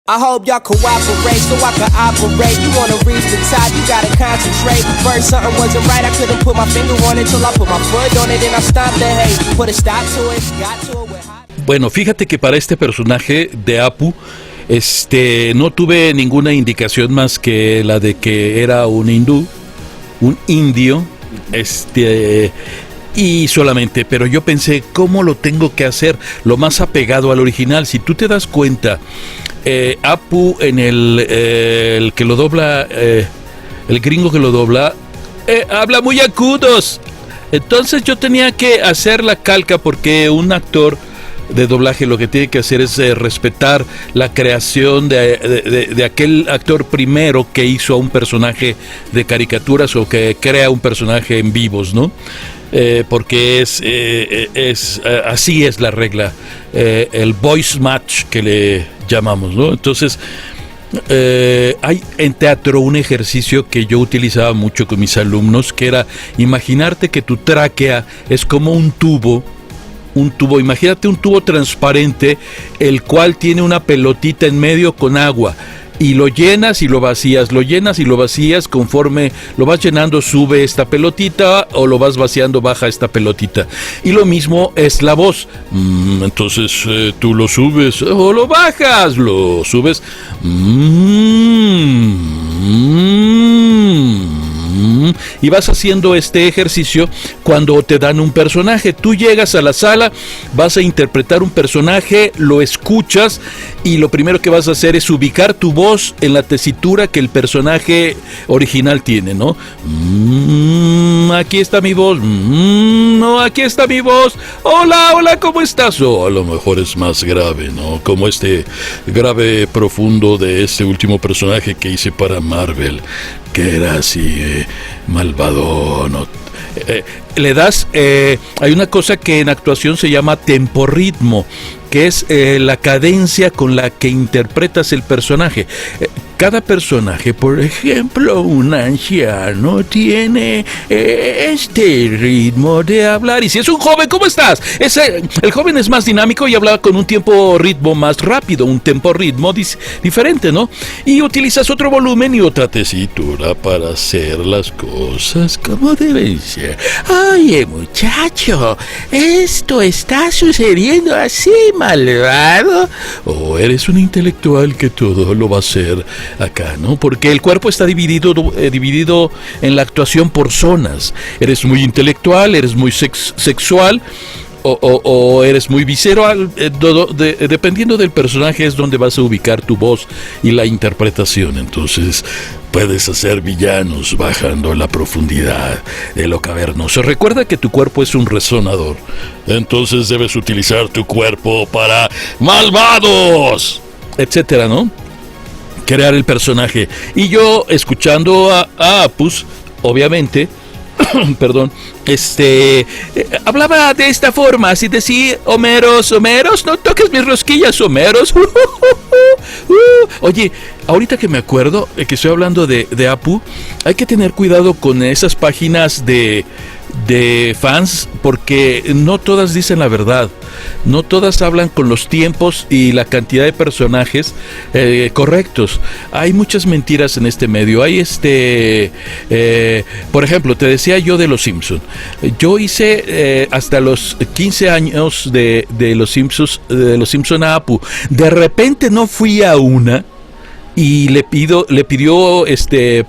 I hope y'all cooperate so I can operate. You wanna reach the top, you gotta concentrate. First something wasn't right, I couldn't put my finger on it till I put my foot on it and I stopped the hate. Put a stop to it, got to it with hot. Bueno, fíjate que para este personaje de Apu, no tuve ninguna indicación más que la de que era un hindú, un indio, y solamente, pero yo pensé, ¿cómo lo tengo que hacer lo más apegado al original? Si tú te das cuenta, Apu en el que lo dobla, el gringo que lo dobla, habla muy agudos. Entonces yo tenía que hacer la calca porque un actor de doblaje lo que tiene que hacer es respetar la creación de aquel actor primero que hizo a un personaje de caricaturas o que crea un personaje en vivos, ¿no? Porque así es la regla, el voice match que le llamamos, ¿no? Entonces hay en teatro un ejercicio que yo utilizaba mucho con mis alumnos, que era imaginarte que tu tráquea es como un tubo, imagínate un tubo transparente, el cual tiene una pelotita en medio con agua, y lo llenas y lo vacías, conforme lo vas llenando sube esta pelotita, o lo vas vaciando baja esta pelotita, y lo mismo es la voz. Entonces tú lo subes o lo bajas, lo subes, y vas haciendo este ejercicio cuando te dan un personaje. Tú llegas a la sala, vas a interpretar un personaje, lo escuchas y lo primero que vas a hacer es ubicar tu voz en la tesitura que el personaje original tiene, ¿no? Aquí está mi voz. No, aquí está mi voz. Hola, ¿cómo estás? O a lo mejor es más grave, ¿no? Como este grave profundo de este último personaje que hice para Marvel, que era así, malvado, ¿no? Le das, hay una cosa que en actuación se llama temporritmo, que es la cadencia con la que interpretas el personaje. Cada personaje, por ejemplo, un anciano tiene este ritmo de hablar. Y si es un joven, ¿cómo estás? El joven es más dinámico y habla con un ritmo más rápido, un temporritmo diferente, ¿no? Y utilizas otro volumen y otra tesitura para hacer las cosas como deben ser. Oye, muchacho, ¿esto está sucediendo así, malvado? ¿O eres un intelectual que todo lo va a hacer acá, ¿no? Porque el cuerpo está dividido en la actuación por zonas. Eres muy intelectual, eres muy sexual o eres muy visceral. Dependiendo del personaje es donde vas a ubicar tu voz y la interpretación. Entonces puedes hacer villanos bajando la profundidad de lo cavernoso. Recuerda que tu cuerpo es un resonador, entonces debes utilizar tu cuerpo para malvados, etcétera, ¿no? Crear el personaje. Y yo, escuchando a Apus, obviamente, perdón, hablaba de esta forma, así decía: Homeros, no toques mis rosquillas, Homeros. Oye, ahorita que me acuerdo que estoy hablando de Apu, hay que tener cuidado con esas páginas de fans, porque no todas dicen la verdad, no todas hablan con los tiempos y la cantidad de personajes correctos. Hay muchas mentiras en este medio. Hay por ejemplo, te decía yo de Los Simpson. Yo hice hasta los 15 años de Los Simpson a Apu. De repente no fui a una y le pidió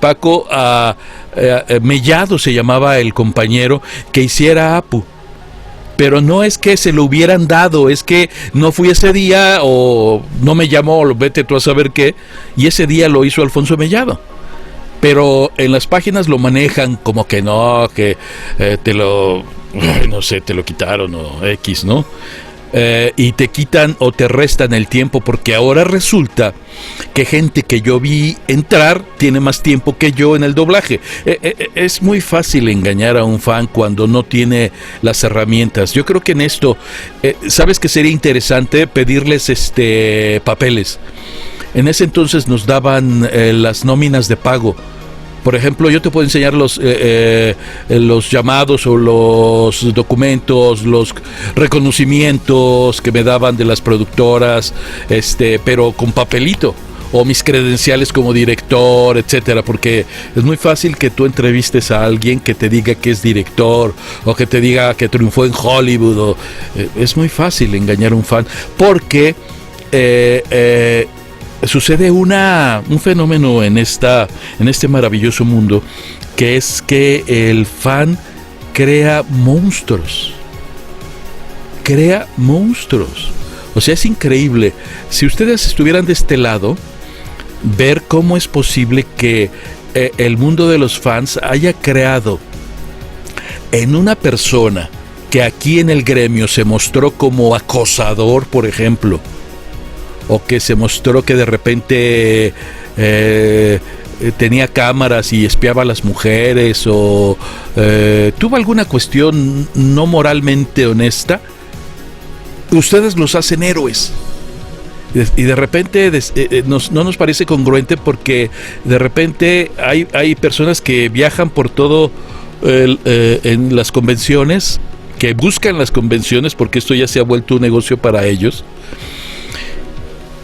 Paco a Mellado, se llamaba el compañero, que hiciera Apu. Pero no es que se lo hubieran dado, es que no fui ese día o no me llamó, vete tú a saber qué, y ese día lo hizo Alfonso Mellado. Pero en las páginas lo manejan como que no, que te lo quitaron o X, ¿no? Y te quitan o te restan el tiempo, porque ahora resulta que gente que yo vi entrar tiene más tiempo que yo en el doblaje. Es muy fácil engañar a un fan cuando no tiene las herramientas. Yo creo que en esto, ¿sabes qué sería interesante? Pedirles papeles. En ese entonces nos daban las nóminas de pago. Por ejemplo, yo te puedo enseñar los llamados o los documentos, los reconocimientos que me daban de las productoras, pero con papelito. o mis credenciales como director, etcétera, porque es muy fácil que tú entrevistes a alguien que te diga que es director o que te diga que triunfó en Hollywood. Es muy fácil engañar a un fan porque sucede un fenómeno en este maravilloso mundo, que es que el fan crea monstruos. O sea, es increíble. Si ustedes estuvieran de este lado, ver cómo es posible que el mundo de los fans haya creado en una persona que aquí en el gremio se mostró como acosador, por ejemplo, o que se mostró que de repente tenía cámaras y espiaba a las mujeres, o tuvo alguna cuestión no moralmente honesta, ustedes los hacen héroes. Y de repente no nos parece congruente, porque de repente hay personas que viajan por todo en las convenciones, que buscan las convenciones, porque esto ya se ha vuelto un negocio para ellos,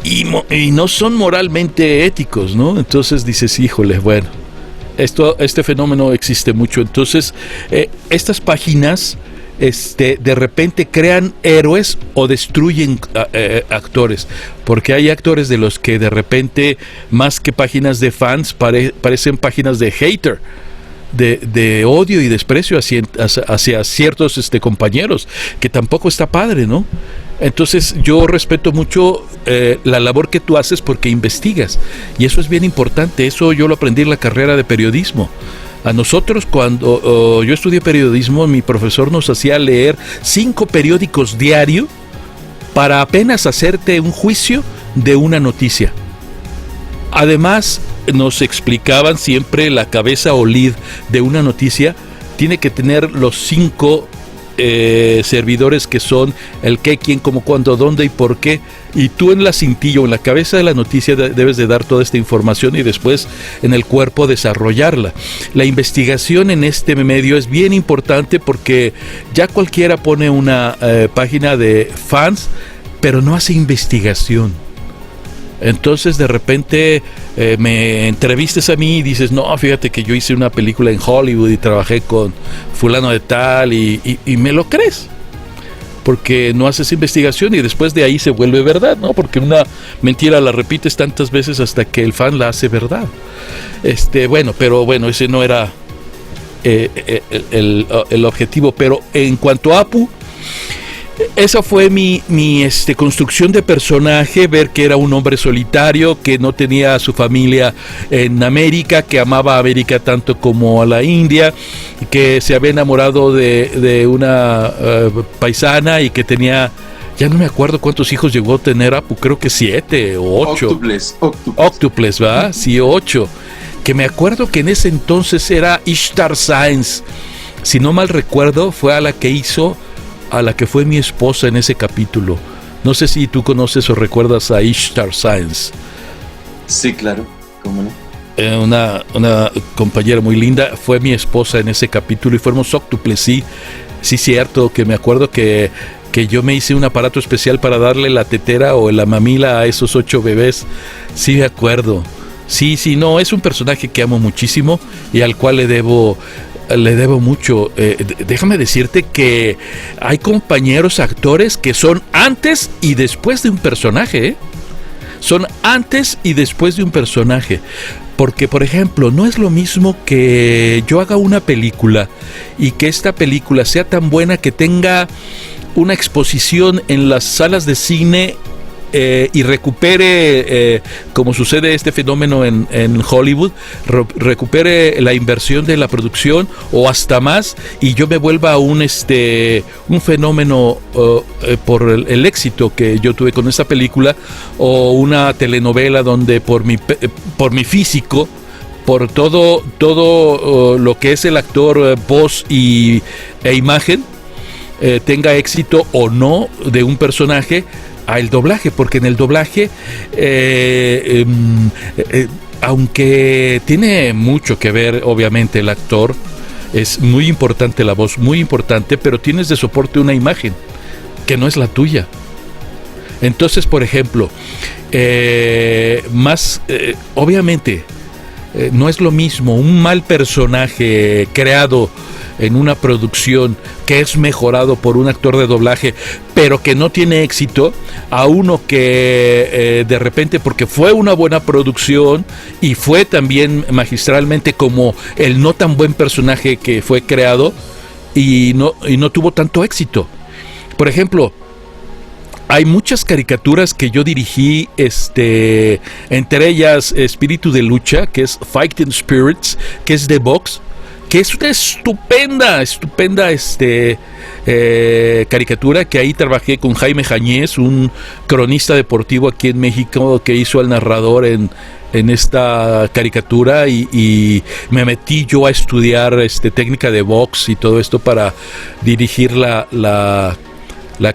y no son moralmente éticos, ¿no? Entonces dices, híjole, bueno, este fenómeno existe mucho. Entonces estas páginas de repente crean héroes o destruyen actores, porque hay actores de los que de repente, más que páginas de fans, parecen páginas de hater, de odio y desprecio hacia ciertos compañeros, que tampoco está padre, ¿no? Entonces yo respeto mucho la labor que tú haces, porque investigas, y eso es bien importante. Eso yo lo aprendí en la carrera de periodismo. A nosotros, cuando yo estudié periodismo, mi profesor nos hacía leer 5 periódicos diario para apenas hacerte un juicio de una noticia. Además, nos explicaban siempre la cabeza o lead de una noticia. Tiene que tener los 5 servidores, que son el qué, quién, cómo, cuándo, dónde y por qué, y tú en la cintilla o en la cabeza de la noticia debes de dar toda esta información y después en el cuerpo desarrollarla. La investigación en este medio es bien importante, porque ya cualquiera pone una página de fans, pero no hace investigación. Entonces de repente me entrevistas a mí y dices, no, fíjate que yo hice una película en Hollywood y trabajé con fulano de tal, y me lo crees, porque no haces investigación, y después de ahí se vuelve verdad, ¿no? Porque una mentira la repites tantas veces hasta que el fan la hace verdad. Pero ese no era el objetivo. Pero en cuanto a Apu, esa fue mi construcción de personaje, ver que era un hombre solitario, que no tenía a su familia en América, que amaba a América tanto como a la India, que se había enamorado de una paisana, y que tenía, ya no me acuerdo cuántos hijos llegó a tener Apu, creo que 7 o 8. Octuples, ¿verdad? Sí, 8. Que me acuerdo que en ese entonces era Ishtar Sáenz, si no mal recuerdo, fue a la que fue mi esposa en ese capítulo. No sé si tú conoces o recuerdas a Ishtar Sáenz. Sí, claro, cómo no. Una compañera muy linda, fue mi esposa en ese capítulo, y fuimos óctuples, sí, cierto, que me acuerdo que yo me hice un aparato especial para darle la tetera o la mamila a esos 8 bebés. Sí, me acuerdo. Sí, no, es un personaje que amo muchísimo y al cual le debo mucho. Déjame decirte que hay compañeros actores que son antes y después de un personaje, son antes y después de un personaje, porque por ejemplo no es lo mismo que yo haga una película y que esta película sea tan buena que tenga una exposición en las salas de cine y recupere, como sucede este fenómeno en Hollywood, recupere la inversión de la producción o hasta más, y yo me vuelva un fenómeno por el éxito que yo tuve con esta película, o una telenovela donde por mi físico, por todo lo que es el actor, voz e imagen, tenga éxito o no de un personaje, a el doblaje, porque en el doblaje, aunque tiene mucho que ver, obviamente, el actor, es muy importante la voz, muy importante, pero tienes de soporte una imagen que no es la tuya. Entonces, por ejemplo, obviamente, no es lo mismo un mal personaje creado en una producción que es mejorado por un actor de doblaje, pero que no tiene éxito, a uno que de repente, porque fue una buena producción y fue también magistralmente como el no tan buen personaje que fue creado y no tuvo tanto éxito. Por ejemplo, hay muchas caricaturas que yo dirigí, entre ellas Espíritu de Lucha, que es Fighting Spirits, que es de box, que es una estupenda caricatura, que ahí trabajé con Jaime Jañez, un cronista deportivo aquí en México, que hizo al narrador en esta caricatura, y me metí yo a estudiar técnica de box y todo esto para dirigir la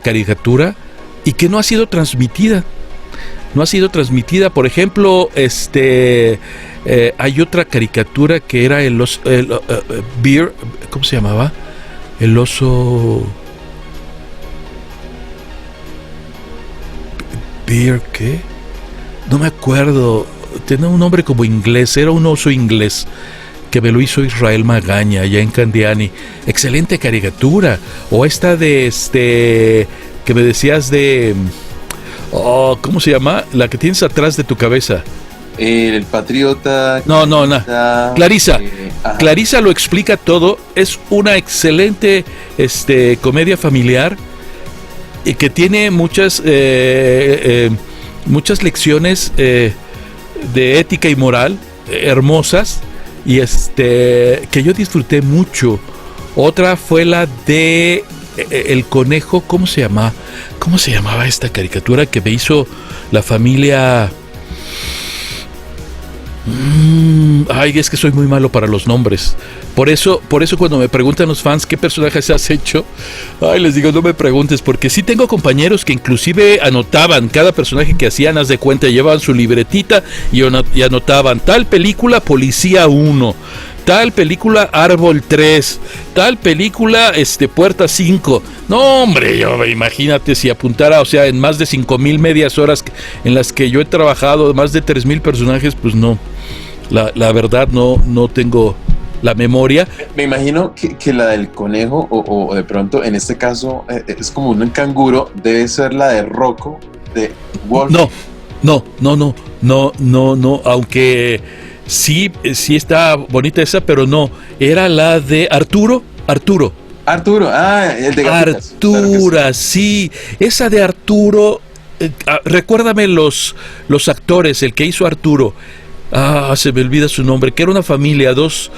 caricatura, y que no ha sido transmitida. Por ejemplo, hay otra caricatura que era el Bear, ¿cómo se llamaba? El oso Bear, ¿qué? No me acuerdo. Tenía un nombre como inglés, era un oso inglés que me lo hizo Israel Magaña allá en Candiani. Excelente caricatura. O esta de que me decías de ¿cómo se llama? La que tienes atrás de tu cabeza. El Patriota. No. Clarisa. Clarisa lo explica todo. Es una excelente comedia familiar y que tiene muchas lecciones de ética y moral hermosas, y que yo disfruté mucho. Otra fue la de el conejo. ¿Cómo se llamaba esta caricatura que me hizo la familia? Ay, es que soy muy malo para los nombres. Por eso cuando me preguntan los fans qué personajes has hecho, les digo, no me preguntes, porque sí tengo compañeros que inclusive anotaban cada personaje que hacían, haz de cuenta, llevaban su libretita y anotaban tal película Policía 1, tal película Árbol 3, tal película Puerta 5. No, hombre, imagínate si apuntara, o sea, en más de 5,000 medias horas en las que yo he trabajado, más de 3,000 personajes, pues no. La verdad no tengo la memoria. Me imagino que la del conejo, o de pronto en este caso es como un canguro, debe ser la de Rocco, de Wolf. No, aunque sí está bonita esa, pero no, era la de Arturo, el de Gatitas. Artura, claro, sí, esa de Arturo, recuérdame los actores, el que hizo Arturo. Se me olvida su nombre, que era una familia, dos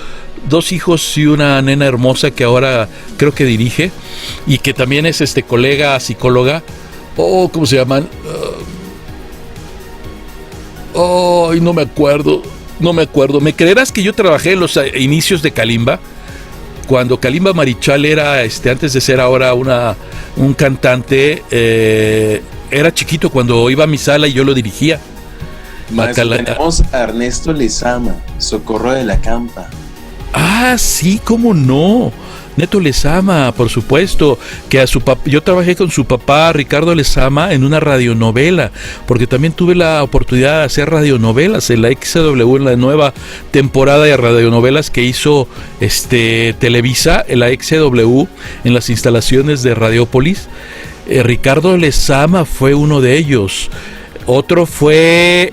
hijos y una nena hermosa que ahora creo que dirige, y que también es colega psicóloga. ¿Cómo se llaman? No me acuerdo. ¿Me creerás que yo trabajé en los inicios de Kalimba? Cuando Kalimba Marichal era, antes de ser ahora un cantante, era chiquito cuando iba a mi sala y yo lo dirigía. Tenemos a Ernesto Lezama, Socorro de la Campa. Sí, cómo no. Neto Lezama, por supuesto, que yo trabajé con su papá Ricardo Lezama en una radionovela, porque también tuve la oportunidad de hacer radionovelas en la XW, en la nueva temporada de radionovelas que hizo Televisa, en la XW, en las instalaciones de Radiópolis. Ricardo Lezama fue uno de ellos. Otro fue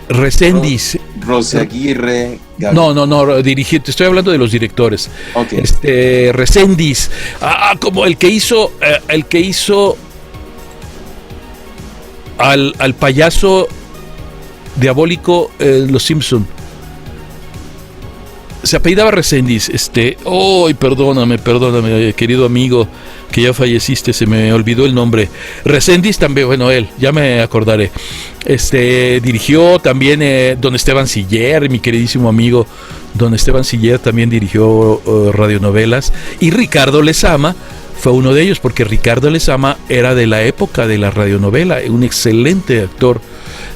Reséndiz. Rosy Aguirre. No, dirigí, te estoy hablando de los directores. Okay. Reséndiz. Como el que hizo al payaso diabólico Los Simpson. Se apellidaba Reséndiz. Perdóname, querido amigo, que ya falleciste, se me olvidó el nombre. Reséndiz también, bueno, él, ya me acordaré. Dirigió también don Esteban Siller, mi queridísimo amigo don Esteban Siller también dirigió radionovelas, y Ricardo Lezama fue uno de ellos, porque Ricardo Lezama era de la época de la radionovela, un excelente actor,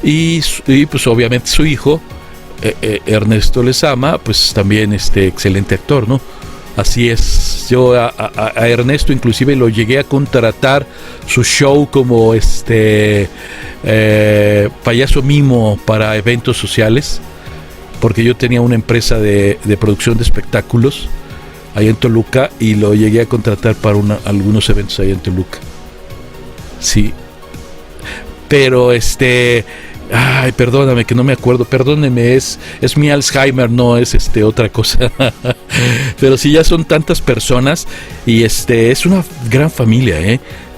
y pues obviamente su hijo Ernesto Lezama, pues también excelente actor, ¿no? Así es. Yo a Ernesto inclusive lo llegué a contratar su show como payaso mimo para eventos sociales, porque yo tenía una empresa de producción de espectáculos ahí en Toluca y lo llegué a contratar para algunos eventos ahí en Toluca. Sí. Pero ay, perdóname que no me acuerdo, perdóneme, es mi Alzheimer, no es otra cosa. Pero sí, ya son tantas personas y es una gran familia,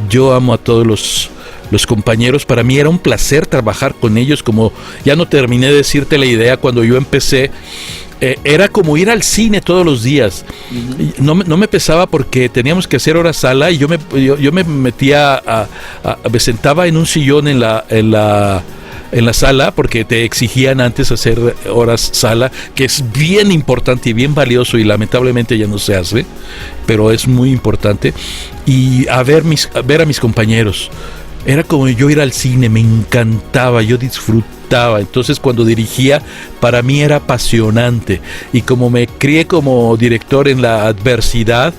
Yo amo a todos los compañeros. Para mí era un placer trabajar con ellos, como ya no terminé de decirte la idea cuando yo empecé. Era como ir al cine todos los días. No me pesaba porque teníamos que hacer horas sala y yo me metía me sentaba en un sillón en la sala, porque te exigían antes hacer horas sala, que es bien importante y bien valioso y lamentablemente ya no se hace, pero es muy importante. Y ver a mis compañeros. Era como yo ir al cine, me encantaba, yo disfrutaba. Entonces cuando dirigía, para mí era apasionante. Y como me crié como director en la adversidad,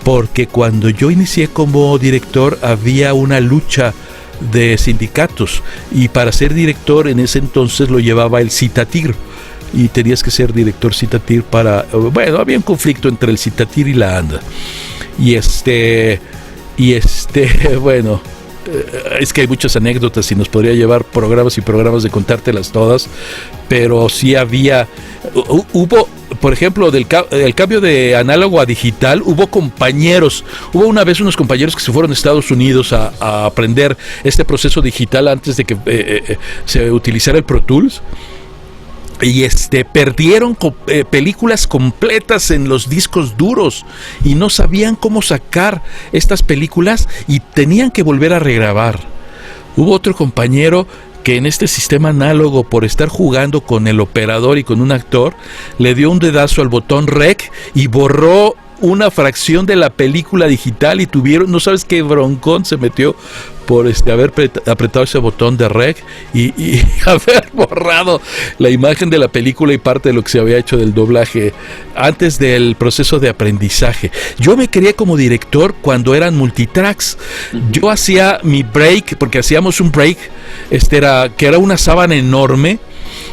porque cuando yo inicié como director había una lucha de sindicatos, y para ser director en ese entonces lo llevaba el Citatir, y tenías que ser director Citatir había un conflicto entre el Citatir y la ANDA. Bueno, es que hay muchas anécdotas y nos podría llevar programas y programas de contártelas todas, pero sí hubo, por ejemplo, el cambio de análogo a digital, hubo una vez unos compañeros que se fueron a Estados Unidos a aprender este proceso digital antes de que se utilizara el Pro Tools. Y perdieron películas completas en los discos duros y no sabían cómo sacar estas películas y tenían que volver a regrabar. Hubo otro compañero que en este sistema análogo, por estar jugando con el operador y con un actor, le dio un dedazo al botón REC y borró una fracción de la película digital, y no sabes qué broncón se metió por haber apretado ese botón de REC y haber borrado la imagen de la película y parte de lo que se había hecho del doblaje antes del proceso de aprendizaje. Yo me crié como director cuando eran multitracks. Yo hacía mi break, porque hacíamos un break, que era una sábana enorme,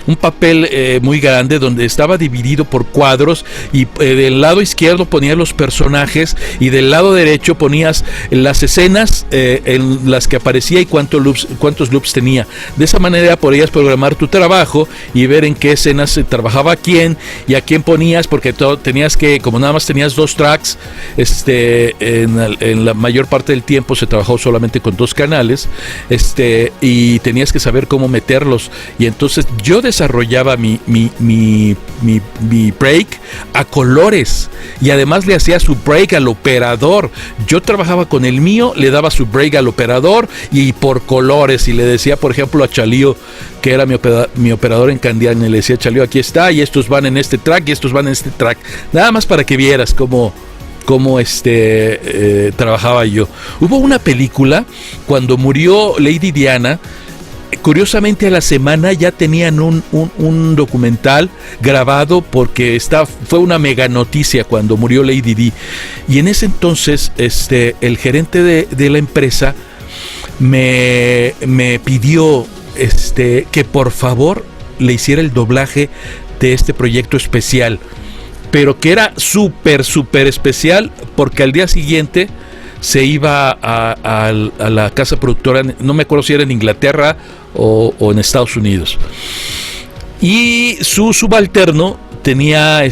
un papel muy grande donde estaba dividido por cuadros, y del lado izquierdo ponías los personajes y del lado derecho ponías las escenas en las que aparecía y cuántos loops tenía. De esa manera podías programar tu trabajo y ver en qué escenas se trabajaba quién y a quién ponías, porque tenías que, como nada más tenías 2 tracks, en la mayor parte del tiempo se trabajó solamente con 2 canales, y tenías que saber cómo meterlos, y entonces yo desarrollaba mi break a colores, y además le hacía su break al operador. Yo trabajaba con el mío, le daba su break al operador y por colores, y le decía, por ejemplo, a Chalío, que era mi operador en Candián, y le decía, Chalío, aquí está, y estos van en este track y estos van en este track, nada más para que vieras cómo trabajaba yo. Hubo una película cuando murió Lady Diana. Curiosamente, a la semana ya tenían un documental grabado, porque fue una mega noticia cuando murió Lady Di. Y en ese entonces el gerente de la empresa me pidió que por favor le hiciera el doblaje de este proyecto especial, pero que era súper especial, porque al día siguiente se iba a la casa productora, no me acuerdo si era en Inglaterra o en Estados Unidos, y su subalterno tenía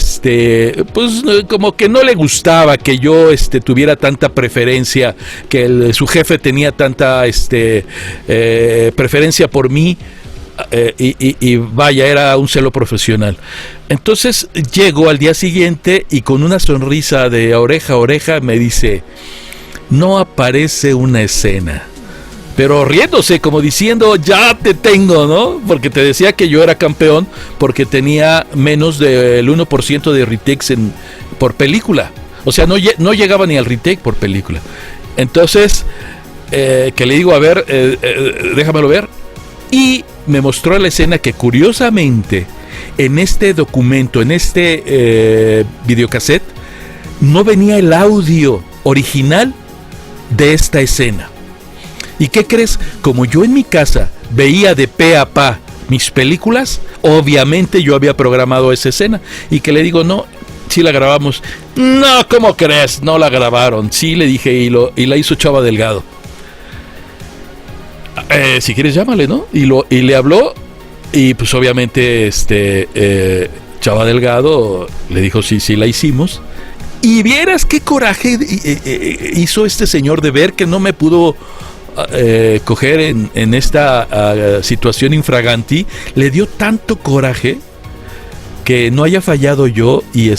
pues como que no le gustaba que yo tuviera tanta preferencia, que su jefe tenía tanta preferencia por mí, y vaya, era un celo profesional. Entonces llego al día siguiente y con una sonrisa de oreja a oreja me dice: no aparece una escena, pero riéndose, como diciendo, ya te tengo, ¿no? Porque te decía que yo era campeón porque tenía menos del 1% de retakes por película. O sea, no llegaba ni al retake por película. Entonces, que le digo, a ver, déjamelo ver. Y me mostró la escena que, curiosamente, en este documento, en este videocassette, no venía el audio original de esta escena. ¿Y qué crees? Como yo en mi casa veía de pe a pa mis películas, obviamente yo había programado esa escena. Y que le digo, no, sí la grabamos. No, ¿cómo crees? No la grabaron. Sí, le dije, y la hizo Chava Delgado. Si quieres llámale, ¿no? Y le habló, y pues obviamente Chava Delgado le dijo, sí, la hicimos. Y vieras qué coraje hizo este señor de ver que no me pudo coger en esta situación infraganti. Le dio tanto coraje que no haya fallado yo, y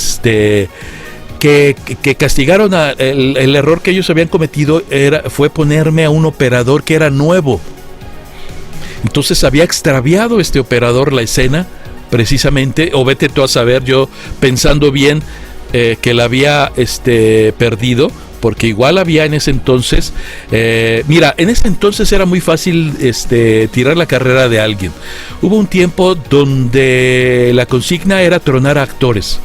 que castigaron el error que ellos habían cometido fue ponerme a un operador que era nuevo. Entonces había extraviado este operador la escena, precisamente, o vete tú a saber, yo pensando bien que la había perdido, porque igual había en ese entonces, mira, en ese entonces era muy fácil tirar la carrera de alguien. Hubo un tiempo donde la consigna era tronar a actores.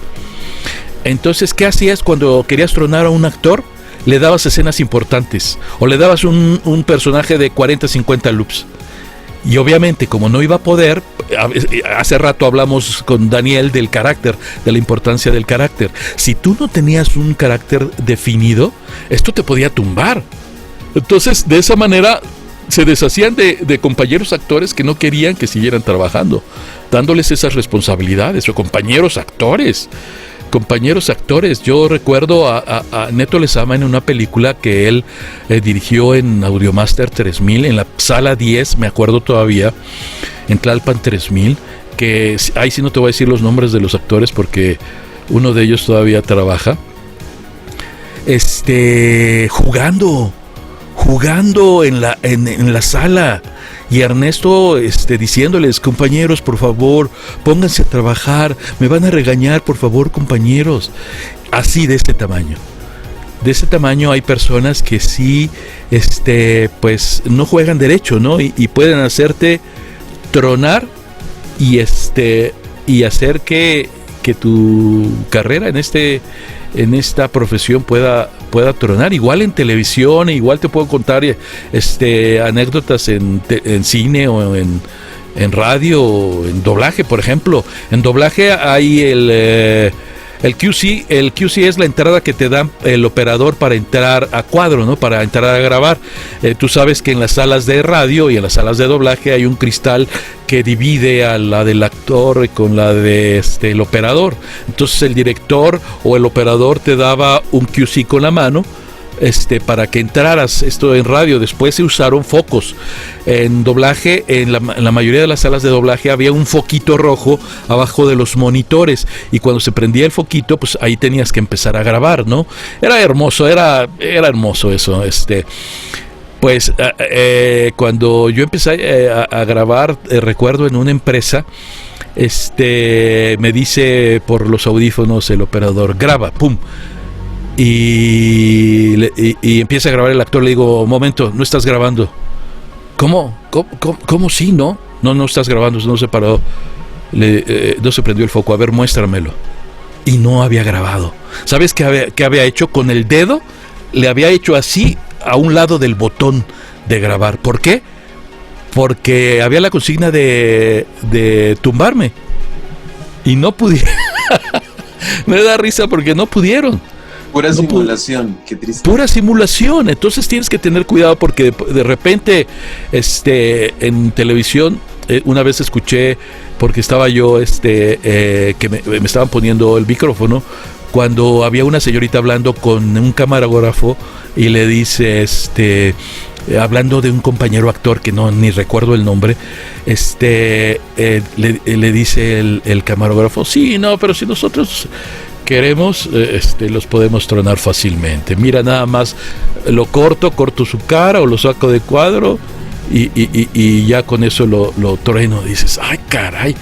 Entonces, ¿qué hacías cuando querías tronar a un actor? Le dabas escenas importantes, o le dabas un personaje de 40, 50 loops. Y obviamente, como no iba a poder, hace rato hablamos con Daniel del carácter, de la importancia del carácter. Si tú no tenías un carácter definido, esto te podía tumbar. Entonces, de esa manera, se deshacían de compañeros actores que no querían que siguieran trabajando, dándoles esas responsabilidades, o compañeros actores. Yo recuerdo a Neto Lezama en una película que él dirigió en Audiomaster 3000, en la sala 10, me acuerdo todavía, en Tlalpan 3000, que ahí sí no te voy a decir los nombres de los actores porque uno de ellos todavía trabaja, jugando en la sala. Y Ernesto diciéndoles, compañeros, por favor, pónganse a trabajar, me van a regañar, por favor, compañeros. Así, de este tamaño. De ese tamaño hay personas que sí, pues no juegan derecho, ¿no? Y pueden hacerte tronar y hacer que tu carrera en esta profesión pueda tronar. Igual en televisión, igual te puedo contar anécdotas en cine o en radio o en doblaje, por ejemplo. En doblaje hay el QC. El QC es la entrada que te da el operador para entrar a cuadro, ¿no? Para entrar a grabar. Tú sabes que en las salas de radio y en las salas de doblaje hay un cristal que divide a la del actor con la de el operador. Entonces el director o el operador te daba un QC con la mano para que entraras. Esto en radio. Después se usaron focos. En doblaje, en la mayoría de las salas de doblaje había un foquito rojo abajo de los monitores, y cuando se prendía el foquito, pues ahí tenías que empezar a grabar, ¿no? Era hermoso eso. Pues cuando yo empecé a grabar, recuerdo en una empresa, me dice por los audífonos el operador, graba, pum. Y empieza a grabar el actor. Le digo, momento, no estás grabando. ¿Cómo sí? No estás grabando, no se paró, no se prendió el foco. A ver, muéstramelo. Y no había grabado. ¿Sabes qué había hecho? Con el dedo le había hecho así a un lado del botón de grabar. ¿Por qué? Porque había la consigna de tumbarme y no pudieron. Me da risa porque no pudieron. Pura simulación, qué triste. Pura simulación. Entonces tienes que tener cuidado porque de repente en televisión una vez escuché, porque estaba yo que me estaban poniendo el micrófono, cuando había una señorita hablando con un camarógrafo y le dice hablando de un compañero actor que ni recuerdo el nombre, le dice el camarógrafo, sí, no, pero si nosotros queremos, los podemos tronar fácilmente. Mira, nada más lo corto su cara o lo saco de cuadro y ya con eso lo trueno. Dices, ay, caray.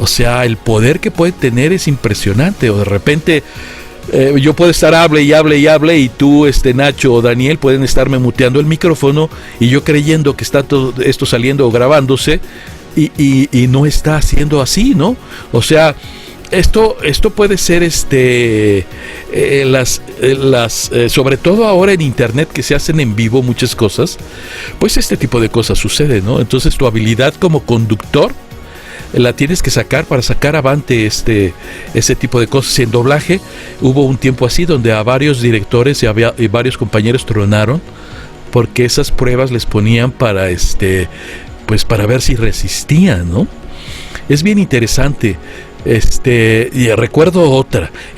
O sea, el poder que puede tener es impresionante. O de repente yo puedo estar hable y tú, Nacho o Daniel, pueden estarme muteando el micrófono y yo creyendo que está todo esto saliendo o grabándose y no está haciendo así, ¿no? O sea, Esto puede ser sobre todo ahora en internet, que se hacen en vivo muchas cosas, pues este tipo de cosas sucede, ¿no? Entonces tu habilidad como conductor la tienes que sacar para sacar avante ese tipo de cosas. En doblaje hubo un tiempo así donde a varios directores y varios compañeros tronaron porque esas pruebas les ponían para pues para ver si resistían, ¿no? Es bien interesante. Y recuerdo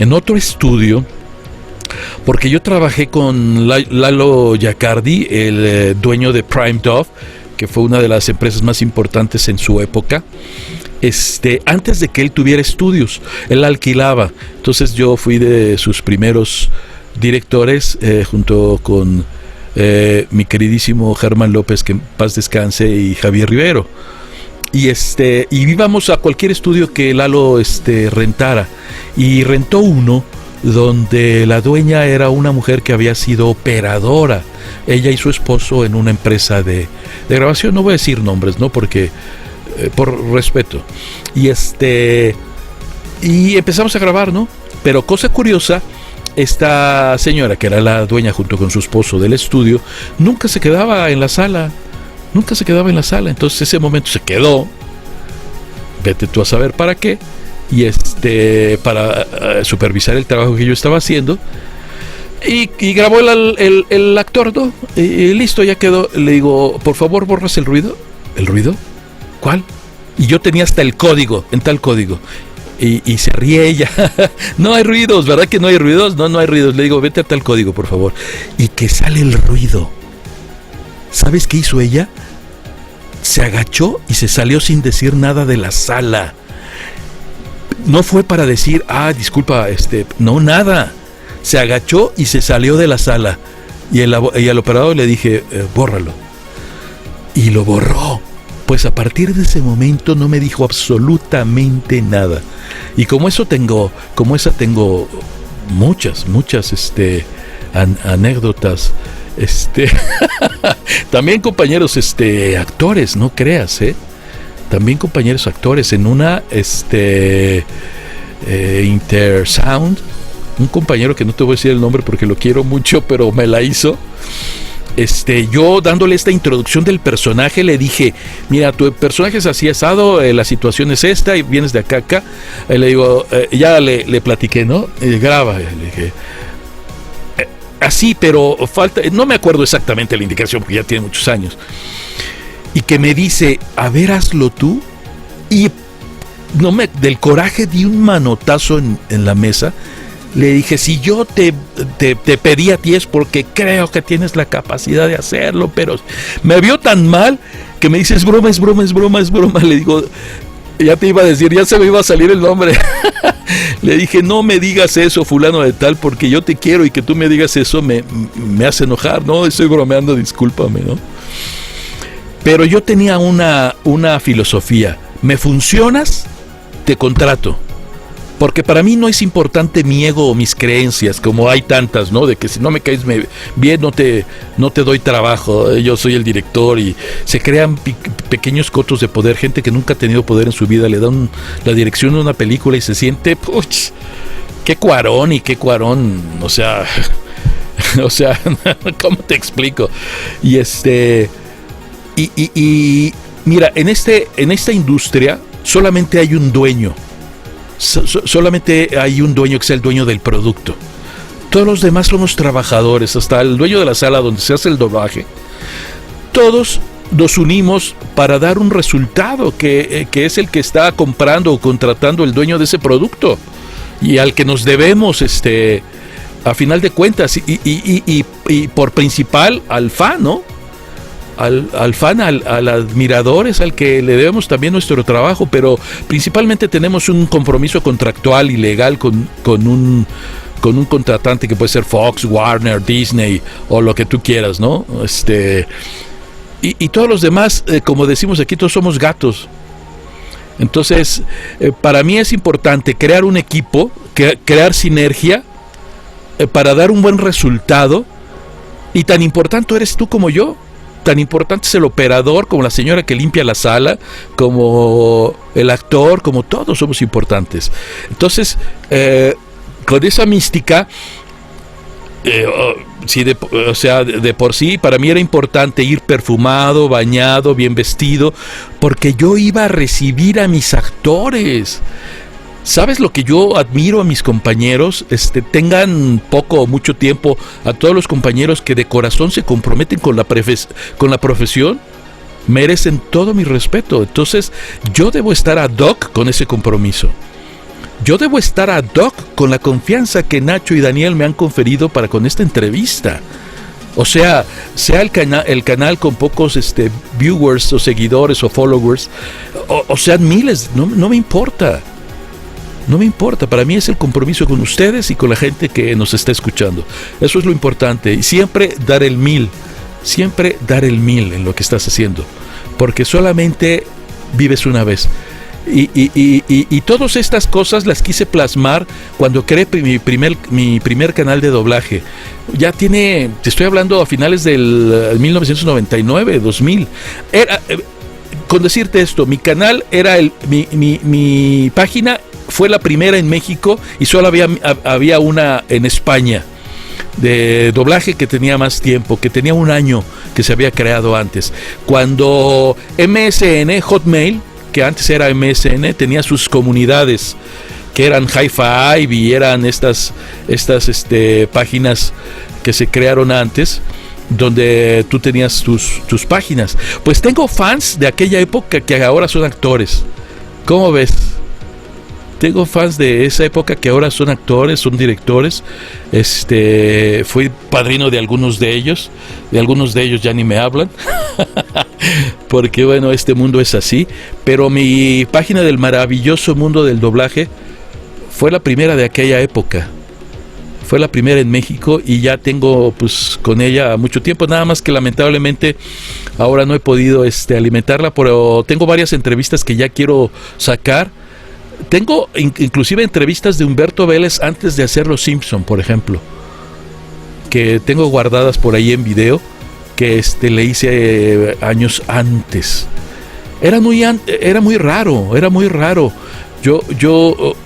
en otro estudio, porque yo trabajé con Lalo Giacardi, el dueño de Prime Dove, que fue una de las empresas más importantes en su época. Antes de que él tuviera estudios, él alquilaba. Entonces yo fui de sus primeros directores, junto con mi queridísimo Germán López, que en paz descanse, y Javier Rivero. Y íbamos a cualquier estudio que Lalo rentara, y rentó uno donde la dueña era una mujer que había sido operadora, ella y su esposo, en una empresa de grabación. No voy a decir nombres, ¿no? Porque por respeto. Y empezamos a grabar, ¿no? Pero cosa curiosa, esta señora, que era la dueña junto con su esposo del estudio, nunca se quedaba en la sala. Entonces ese momento se quedó, vete tú a saber para qué, y para supervisar el trabajo que yo estaba haciendo, y grabó el actor, ¿no? Y listo, ya quedó. Le digo, por favor, borras el ruido. ¿El ruido? ¿Cuál? Y yo tenía hasta el código, en tal código. Y se ríe ella. No hay ruidos, ¿verdad que no hay ruidos? No hay ruidos. Le digo, vete a tal código, por favor. Y que sale el ruido. ¿Sabes qué hizo ella? Se agachó y se salió sin decir nada de la sala. No fue para decir, disculpa, no, nada. Se agachó y se salió de la sala. Y al operador le dije, bórralo. Y lo borró. Pues a partir de ese momento no me dijo absolutamente nada. Y como esa tengo muchas anécdotas. También compañeros actores, no creas, también compañeros actores en una Intersound, un compañero que no te voy a decir el nombre porque lo quiero mucho, pero me la hizo. Yo dándole esta introducción del personaje le dije, mira, tu personaje es así asado, la situación es esta y vienes de acá. Le digo, ya le platiqué, ¿no? Graba, le dije. Así, pero falta, no me acuerdo exactamente la indicación porque ya tiene muchos años. Y que me dice, a ver, hazlo tú. Y del coraje di un manotazo en la mesa. Le dije, si yo te pedí a ti es porque creo que tienes la capacidad de hacerlo, pero me vio tan mal que me dice, es broma. Le digo, ya te iba a decir, ya se me iba a salir el nombre. Le dije, no me digas eso, fulano de tal, porque yo te quiero, y que tú me digas eso me hace enojar, ¿no? Estoy bromeando, discúlpame, ¿no? Pero yo tenía una filosofía: me funcionas, te contrato. Porque para mí no es importante mi ego o mis creencias, como hay tantas, ¿no? De que si no me caes bien, no te doy trabajo, yo soy el director, y se crean pequeños cotos de poder. Gente que nunca ha tenido poder en su vida le dan la dirección de una película y se siente, ¡puch! ¡Qué Cuarón! O sea, ¿cómo te explico? Y mira, en esta industria solamente hay un dueño. Solamente hay un dueño, que es el dueño del producto. Todos los demás somos trabajadores, hasta el dueño de la sala donde se hace el doblaje. Todos nos unimos para dar un resultado que es el que está comprando o contratando el dueño de ese producto, y al que nos debemos a final de cuentas, y por principal al fan, ¿no? Al fan, al admirador, es al que le debemos también nuestro trabajo, pero principalmente tenemos un compromiso contractual y legal con un contratante, que puede ser Fox, Warner, Disney o lo que tú quieras, ¿no? Y todos los demás, como decimos aquí, todos somos gatos. Entonces, para mí es importante crear un equipo, crear sinergia para dar un buen resultado, y tan importante eres tú como yo. tan importante es el operador, como la señora que limpia la sala, como el actor, como todos somos importantes. Entonces, con esa mística, de por sí, para mí era importante ir perfumado, bañado, bien vestido, porque yo iba a recibir a mis actores. ¿Sabes lo que yo admiro a mis compañeros? Tengan poco o mucho tiempo, a todos los compañeros que de corazón se comprometen con la profesión, merecen todo mi respeto. Entonces, yo debo estar ad hoc con ese compromiso. Yo debo estar ad hoc con la confianza que Nacho y Daniel me han conferido para con esta entrevista. O sea el canal con pocos viewers o seguidores o followers, o sean miles, no me importa. No me importa, para mí es el compromiso con ustedes y con la gente que nos está escuchando. Eso es lo importante. Y siempre dar el 1000 en lo que estás haciendo, porque solamente vives una vez. Y todas estas cosas las quise plasmar cuando creé mi primer canal de doblaje. Ya te estoy hablando a finales del 1999, 2000. Con decirte esto, mi canal era mi página fue la primera en México y solo había una en España de doblaje que tenía más tiempo, que tenía un año que se había creado antes. Cuando MSN, Hotmail, que antes era MSN, tenía sus comunidades que eran High Five y eran estas páginas que se crearon antes, donde tú tenías tus páginas. Pues tengo fans de aquella época que ahora son actores. ¿Cómo ves? Tengo fans de esa época que ahora son actores, son directores. Fui padrino de algunos de ellos. De algunos de ellos ya ni me hablan. Porque bueno, este mundo es así. Pero mi página del maravilloso mundo del doblaje fue la primera de aquella época. Fue la primera en México y ya tengo pues con ella mucho tiempo, nada más que lamentablemente ahora no he podido alimentarla, pero tengo varias entrevistas que ya quiero sacar. Tengo inclusive entrevistas de Humberto Vélez antes de hacer Los Simpson, por ejemplo, que tengo guardadas por ahí en video, que le hice años antes. Era muy raro. Yo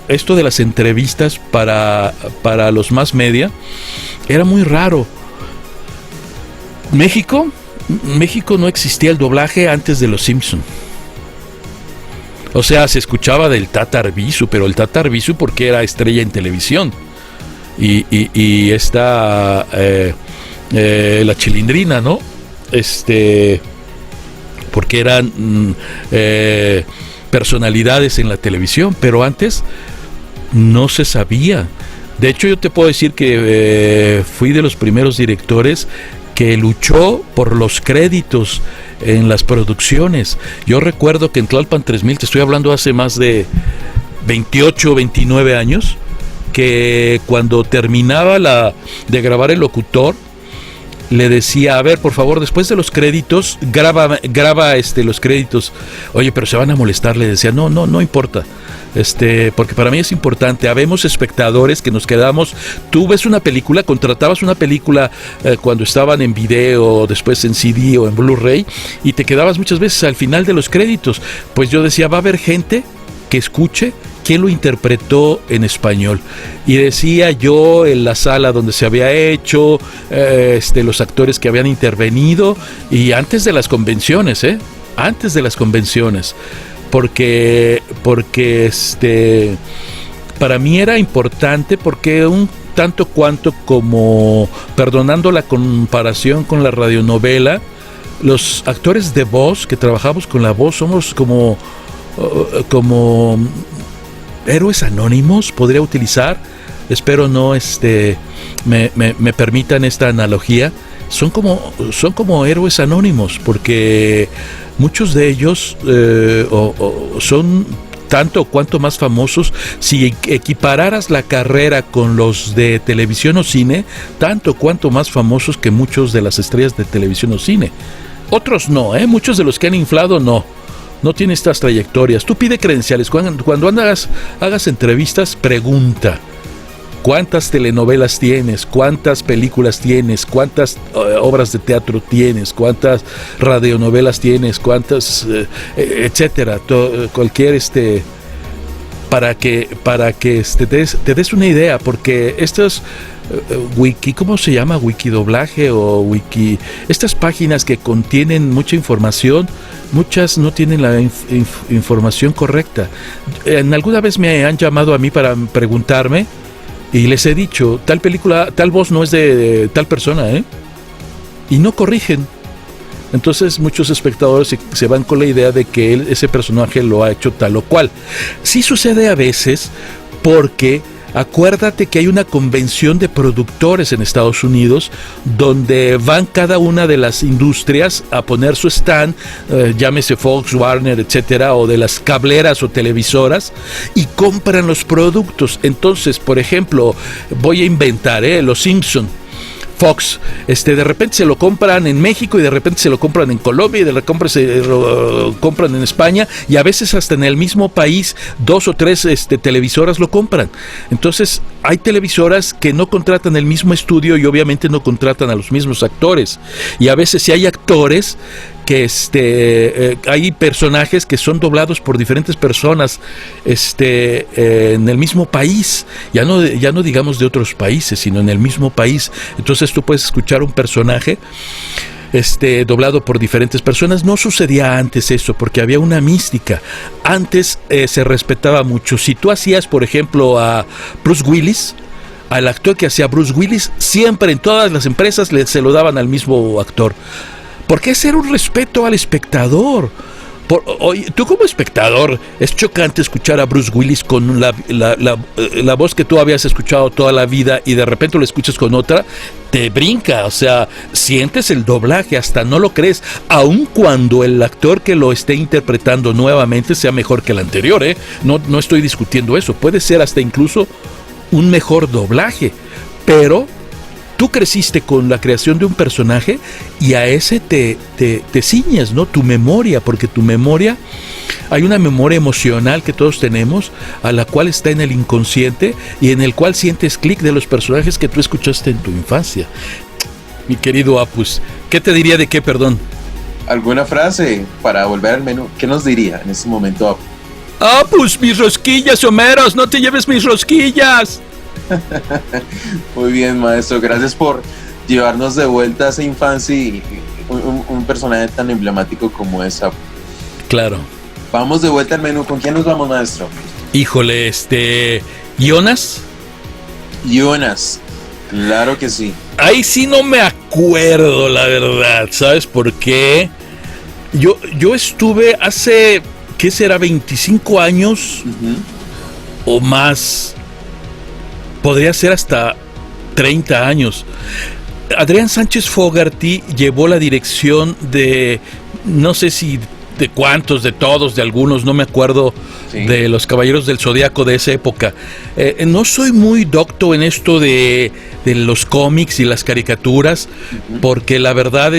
esto de las entrevistas para los mass media era muy raro. México no existía el doblaje antes de Los Simpson. O sea, se escuchaba del Tata Arbizu, pero el Tata Arbizu porque era estrella en televisión. Y esta la Chilindrina, ¿no? Porque eran personalidades en la televisión, pero antes no se sabía. De hecho, yo te puedo decir que fui de los primeros directores que luchó por los créditos en las producciones. Yo recuerdo que en Tlalpan 3000, te estoy hablando hace más de 28, 29 años, que cuando terminaba de grabar el locutor, le decía, a ver, por favor, después de los créditos, graba los créditos. Oye, pero se van a molestar, le decía, no importa. Porque para mí es importante. Habemos espectadores que nos quedamos. Tú ves una película, contratabas una película cuando estaban en video, después en CD o en Blu-ray, y te quedabas muchas veces al final de los créditos. Pues yo decía, va a haber gente que escuche quién lo interpretó en español. Y decía yo en la sala donde se había hecho, los actores que habían intervenido, y antes de las convenciones, antes de las convenciones. Porque para mí era importante, porque un tanto cuanto como, perdonando la comparación con la radionovela, los actores de voz que trabajamos con la voz somos como héroes anónimos, podría utilizar, espero no me permitan esta analogía. Son como héroes anónimos, porque muchos de ellos son tanto o cuanto más famosos. Si equipararas la carrera con los de televisión o cine, tanto cuanto más famosos que muchos de las estrellas de televisión o cine. Otros no, muchos de los que han inflado no tienen estas trayectorias. Tú pide credenciales, cuando hagas entrevistas, pregunta ¿Cuántas telenovelas tienes? ¿Cuántas películas tienes? ¿Cuántas obras de teatro tienes? ¿Cuántas radionovelas tienes? ¿Cuántas, etcétera? Cualquier para que te des una idea, porque estos wiki, ¿cómo se llama? Wikidoblaje o wiki, estas páginas que contienen mucha información, muchas no tienen la información correcta. Alguna vez me han llamado a mí para preguntarme y les he dicho, tal película, tal voz no es de tal persona, y no corrigen. Entonces muchos espectadores se van con la idea de que ese personaje lo ha hecho tal o cual. Sí sucede a veces, porque acuérdate que hay una convención de productores en Estados Unidos donde van cada una de las industrias a poner su stand, llámese Fox, Warner, etcétera, o de las cableras o televisoras, y compran los productos. Entonces, por ejemplo, voy a inventar, Los Simpson. Fox, de repente se lo compran en México y de repente se lo compran en Colombia y de repente se lo compran en España, y a veces hasta en el mismo país 2 o 3 televisoras lo compran. Entonces hay televisoras que no contratan el mismo estudio y obviamente no contratan a los mismos actores, y a veces sí hay actores que hay personajes que son doblados por diferentes personas en el mismo país, ya no digamos de otros países, sino en el mismo país. Entonces tú puedes escuchar un personaje doblado por diferentes personas. No sucedía antes eso, porque había una mística. Antes se respetaba mucho. Si tú hacías, por ejemplo, a Bruce Willis, al actor que hacía Bruce Willis, siempre en todas las empresas se lo daban al mismo actor, porque ese era un respeto al espectador. Tú como espectador, es chocante escuchar a Bruce Willis con la voz que tú habías escuchado toda la vida y de repente lo escuchas con otra, te brinca, o sea, sientes el doblaje, hasta no lo crees, aun cuando el actor que lo esté interpretando nuevamente sea mejor que el anterior, no estoy discutiendo eso, puede ser hasta incluso un mejor doblaje, pero tú creciste con la creación de un personaje y a ese te ciñes, ¿no? Tu memoria, porque tu memoria, hay una memoria emocional que todos tenemos, a la cual está en el inconsciente y en el cual sientes clic de los personajes que tú escuchaste en tu infancia. Mi querido Apus, ¿qué te diría de qué, perdón? ¿Alguna frase para volver al menú? ¿Qué nos diría en este momento, Apus? Apus, mis rosquillas, Homeros, no te lleves mis rosquillas. Muy bien, maestro, gracias por llevarnos de vuelta a esa infancia y un personaje tan emblemático como esa. Claro. Vamos de vuelta al menú. ¿Con quién nos vamos, maestro? Híjole, ¿Jonas? Jonas, claro que sí. Ahí sí no me acuerdo, la verdad. ¿Sabes por qué? Yo estuve hace, ¿qué será? 25 años o más. Podría ser hasta 30 años. Adrián Sánchez Fogarty llevó la dirección de, no sé si de cuántos, de todos, de algunos, no me acuerdo, sí, de los Caballeros del Zodiaco de esa época. No soy muy docto en esto de los cómics y las caricaturas, porque la verdad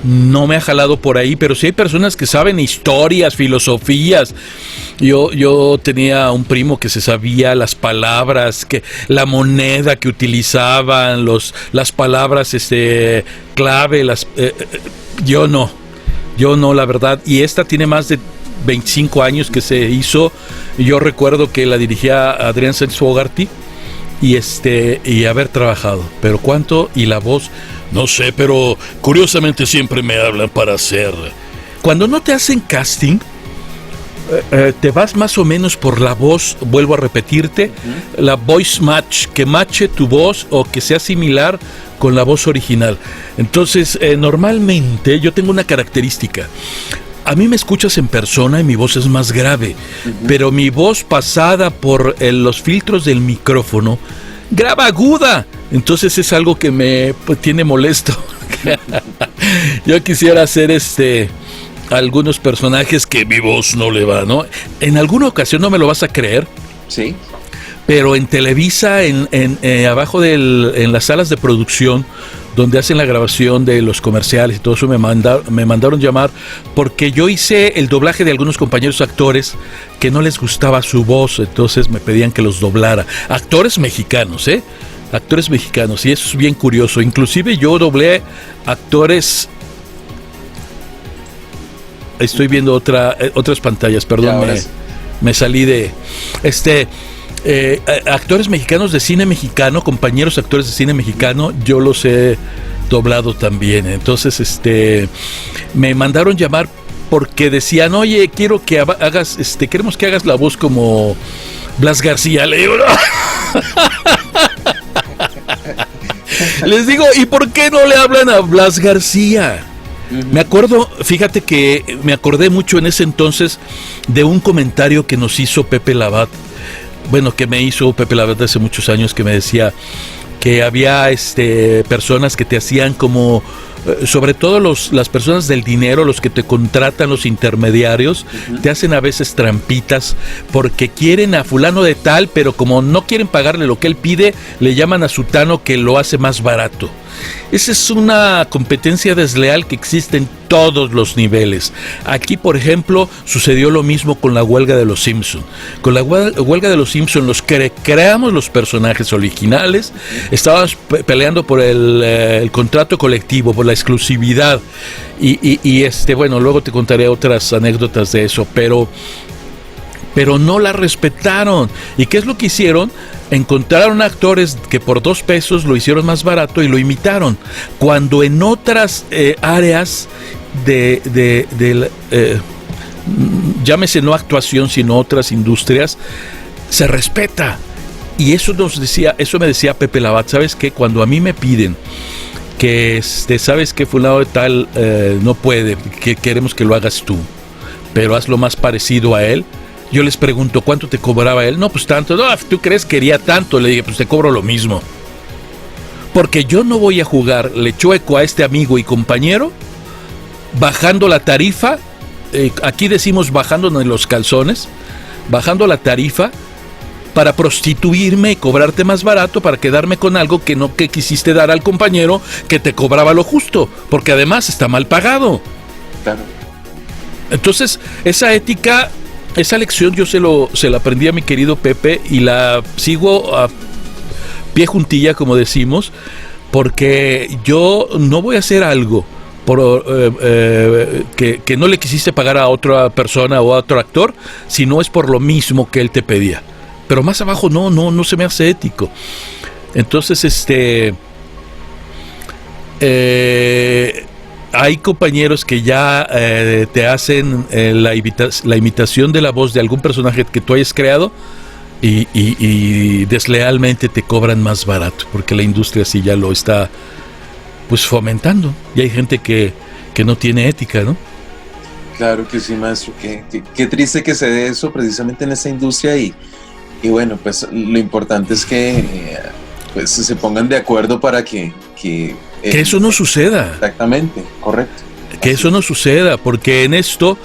no me ha jalado por ahí, pero sí hay personas que saben historias, filosofías. Yo tenía un primo que se sabía las palabras, la moneda que utilizaban, las palabras clave, yo no, la verdad. Y esta tiene más de 25 años que se hizo. Yo recuerdo que la dirigía Adrián Sánchez Fogarty y haber trabajado, pero cuánto, y la voz, no sé, pero curiosamente siempre me hablan para hacer. Cuando no te hacen casting, te vas más o menos por la voz, vuelvo a repetirte, la voice match, que matche tu voz o que sea similar con la voz original. Entonces, normalmente yo tengo una característica. A mí me escuchas en persona y mi voz es más grave, pero mi voz pasada por los filtros del micrófono graba aguda. Entonces es algo que me tiene molesto. Yo quisiera hacer algunos personajes que mi voz no le va, ¿no? En alguna ocasión, no me lo vas a creer, sí, pero en Televisa, abajo en las salas de producción, donde hacen la grabación de los comerciales y todo eso, me mandaron llamar porque yo hice el doblaje de algunos compañeros actores que no les gustaba su voz, entonces me pedían que los doblara. Actores mexicanos, actores mexicanos, y eso es bien curioso. Inclusive yo doblé actores. Estoy viendo otras pantallas, perdón, me salí de actores mexicanos de cine mexicano, compañeros actores de cine mexicano, yo los he doblado también. Entonces me mandaron llamar porque decían, oye, quiero que hagas, queremos que hagas la voz como Blas García. Le digo, no. Les digo, ¿y por qué no le hablan a Blas García? Me acuerdo, fíjate que me acordé mucho en ese entonces de un comentario que nos hizo Pepe Labat. Bueno, que me hizo Pepe Labat hace muchos años, que me decía que había personas que te hacían como, sobre todo las personas del dinero, los que te contratan, los intermediarios, te hacen a veces trampitas porque quieren a fulano de tal, pero como no quieren pagarle lo que él pide, le llaman a sutano que lo hace más barato. Esa es una competencia desleal que existe en todos los niveles. Aquí, por ejemplo, sucedió lo mismo con la huelga de los Simpson. Con la huelga de los Simpson, los que creamos los personajes originales, estábamos peleando por el contrato colectivo, por la exclusividad. Y bueno, luego te contaré otras anécdotas de eso, pero no la respetaron. ¿Y qué es lo que hicieron? Encontraron actores que por $2 lo hicieron más barato y lo imitaron, cuando en otras áreas llámese no actuación, sino otras industrias, se respeta. Y eso me decía Pepe Labat, ¿sabes qué? Cuando a mí me piden que ¿sabes qué? Fulano de tal no puede, que queremos que lo hagas tú, pero hazlo más parecido a él. Yo les pregunto, ¿cuánto te cobraba él? No, pues tanto. No, ¿tú crees que quería tanto? Le dije, pues te cobro lo mismo. Porque yo no voy a jugarle chueco a este amigo y compañero bajando la tarifa. Aquí decimos bajándonos los calzones, bajando la tarifa para prostituirme y cobrarte más barato para quedarme con algo que quisiste dar al compañero que te cobraba lo justo, porque además está mal pagado. Claro. Entonces, esa ética, esa lección yo se la aprendí a mi querido Pepe y la sigo a pie juntilla, como decimos, porque yo no voy a hacer algo que no le quisiste pagar a otra persona o a otro actor, si no es por lo mismo que él te pedía. Pero más abajo no se me hace ético. Entonces, hay compañeros que ya te hacen la imitación de la voz de algún personaje que tú hayas creado y deslealmente te cobran más barato, porque la industria sí ya lo está pues fomentando, y hay gente que no tiene ética, ¿no? Claro que sí, maestro, qué triste que se dé eso precisamente en esta industria, y bueno, pues lo importante es que pues se pongan de acuerdo para que eso no suceda. Exactamente, correcto. Que eso no suceda, porque en esto,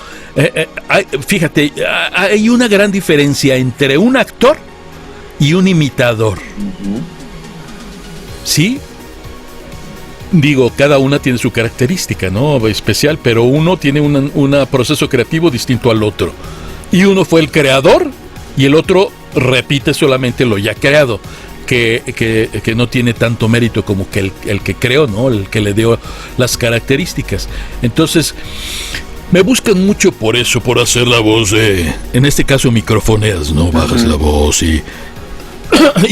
fíjate, hay una gran diferencia entre un actor y un imitador. Uh-huh. ¿Sí? Digo, cada una tiene su característica, ¿no? Especial, pero uno tiene un proceso creativo distinto al otro. Y uno fue el creador y el otro repite solamente lo ya creado. Que no tiene tanto mérito como que el que creó, ¿no? El que le dio las características. Entonces, me buscan mucho por eso, por hacer la voz, en este caso microfoneas, ¿no? Bajas la voz y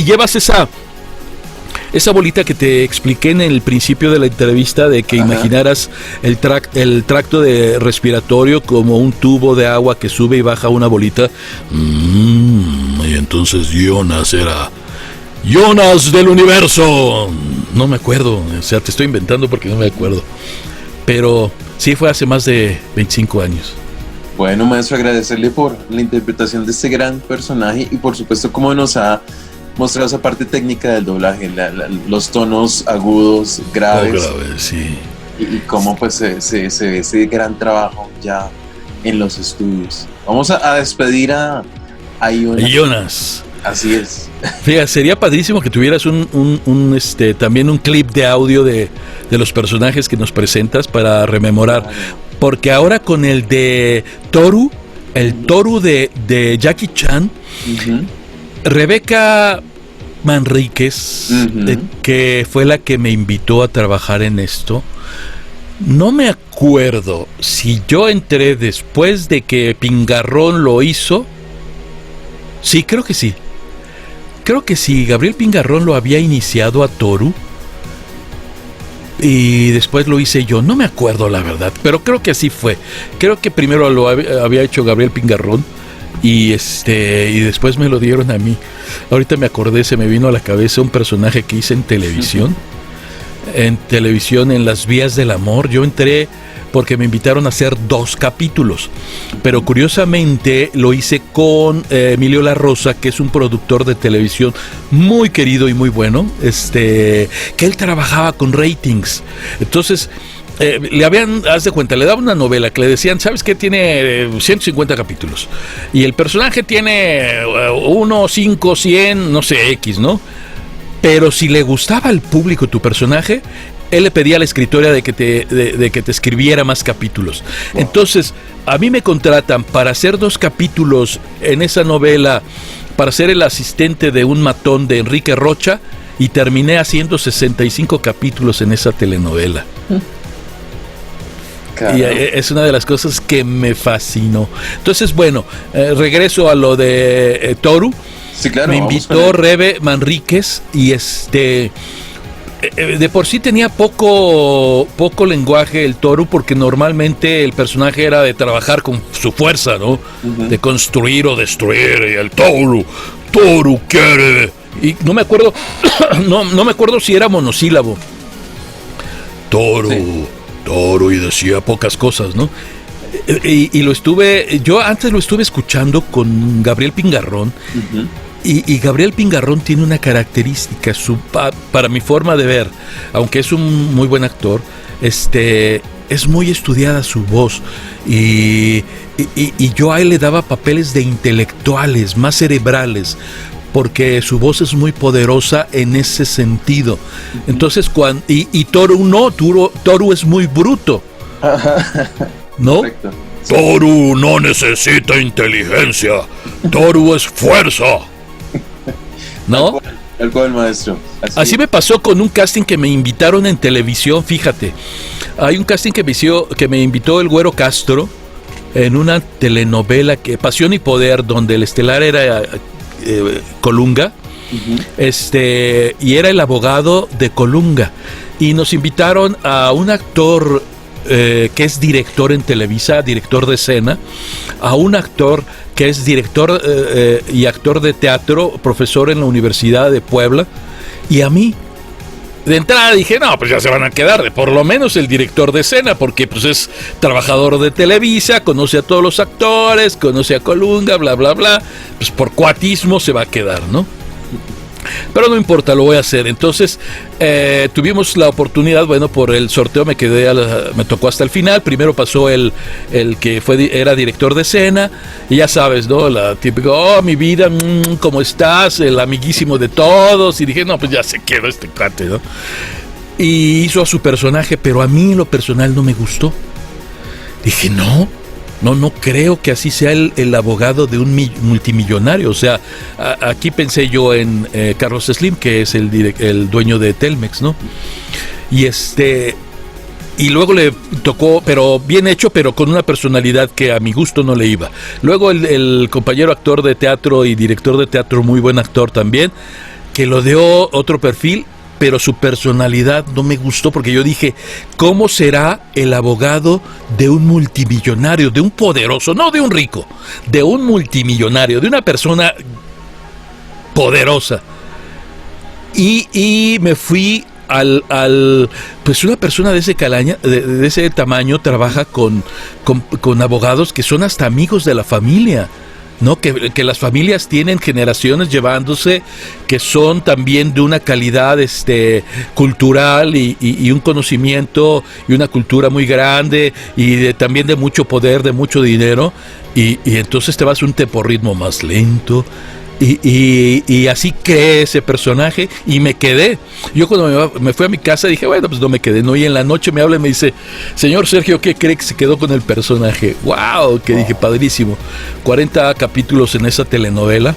llevas esa bolita que te expliqué en el principio de la entrevista, de que imaginaras el tracto de respiratorio como un tubo de agua que sube y baja una bolita. Y entonces Jonas era Jonas del universo. No me acuerdo, o sea, te estoy inventando porque no me acuerdo. Pero sí, fue hace más de 25 años. Bueno, maestro, agradecerle por la interpretación de este gran personaje y por supuesto cómo nos ha mostrado esa parte técnica del doblaje, los tonos agudos, graves. Sí. Y cómo pues se ve ese gran trabajo ya en los estudios. Vamos a despedir a Jonas. Así es. Fíjate, sería padrísimo que tuvieras también un clip de audio de los personajes que nos presentas para rememorar. Porque ahora con el de Toru, el Toru de Jackie Chan, Rebeca Manríquez, que fue la que me invitó a trabajar en esto, no me acuerdo si yo entré después de que Pingarrón lo hizo. Sí, creo que sí. Creo que sí, Gabriel Pingarrón lo había iniciado a Toru y después lo hice yo. No me acuerdo la verdad, pero creo que así fue. Creo que primero lo había hecho Gabriel Pingarrón y después me lo dieron a mí. Ahorita me acordé, se me vino a la cabeza un personaje que hice en televisión. En Las Vías del Amor. Yo entré porque me invitaron a hacer 2 capítulos, pero curiosamente lo hice con Emilio La Rosa, que es un productor de televisión muy querido y muy bueno, que él trabajaba con ratings. Entonces haz de cuenta, le daban una novela que le decían, ¿sabes qué? Tiene 150 capítulos y el personaje tiene 1, 5, 100, no sé, X, ¿no? Pero si le gustaba al público tu personaje, él le pedía a la escritora de que te escribiera más capítulos. Wow. Entonces, a mí me contratan para hacer 2 capítulos en esa novela, para ser el asistente de un matón de Enrique Rocha, y terminé haciendo 65 capítulos en esa telenovela. Claro. Y es una de las cosas que me fascinó. Entonces, bueno, regreso a lo de Toru. Sí, claro, me invitó Rebe Manríquez y de por sí tenía poco lenguaje el Toru, porque normalmente el personaje era de trabajar con su fuerza, ¿no? De construir o destruir, y el Toru quiere, y no me acuerdo no me acuerdo si era monosílabo. Toru, y decía pocas cosas, ¿no? Y yo antes lo estuve escuchando con Gabriel Pingarrón. Y Gabriel Pingarrón tiene una característica, para mi forma de ver, aunque es un muy buen actor, es muy estudiada su voz, y yo a él le daba papeles de intelectuales, más cerebrales, porque su voz es muy poderosa en ese sentido. Entonces, Toru es muy bruto, ¿no? Correcto. Sí. Toru no necesita inteligencia, Toru es fuerza, ¿no? El cual maestro. Así me pasó con un casting que me invitaron en televisión, fíjate. Hay un casting que me invitó el Güero Castro en una telenovela, Pasión y Poder, donde el estelar era Colunga, y era el abogado de Colunga. Y nos invitaron a un actor que es director en Televisa, director de escena, a un actor que es director y actor de teatro, profesor en la Universidad de Puebla, y a mí. De entrada dije, no, pues ya se van a quedar, por lo menos el director de escena, porque pues es trabajador de Televisa, conoce a todos los actores, conoce a Colunga, bla, bla, bla, pues por cuatismo se va a quedar, ¿no? Pero no importa, lo voy a hacer. Entonces tuvimos la oportunidad, bueno, por el sorteo me tocó hasta el final. Primero pasó el que era director de escena, y ya sabes, ¿no? La típica, mi vida, ¿cómo estás? El amiguísimo de todos. Y dije, no, pues ya se quedó este cuate, ¿no? Y hizo a su personaje, pero a mí en lo personal no me gustó. Dije, no creo que así sea el abogado de un multimillonario. O sea, aquí pensé yo en Carlos Slim, que es el dueño de Telmex, ¿no? Y luego le tocó, pero bien hecho, pero con una personalidad que a mi gusto no le iba. Luego el compañero actor de teatro y director de teatro, muy buen actor también, que lo dio otro perfil, pero su personalidad no me gustó, porque yo dije, ¿cómo será el abogado de un multimillonario, de un poderoso, no de un rico, de un multimillonario, de una persona poderosa? Y me fui pues una persona de ese calaña, de ese tamaño, trabaja con abogados que son hasta amigos de la familia, ¿no? Que las familias tienen generaciones llevándose, que son también de una calidad cultural y un conocimiento y una cultura muy grande, y también de mucho poder, de mucho dinero, y entonces te vas a un temporritmo más lento, Y así creé ese personaje y me quedé. Yo cuando me fui a mi casa dije, bueno, pues no me quedé, ¿no? Y en la noche me habla y me dice, señor Sergio, ¿qué cree que se quedó con el personaje? ¡Wow! Que dije, padrísimo. 40 capítulos en esa telenovela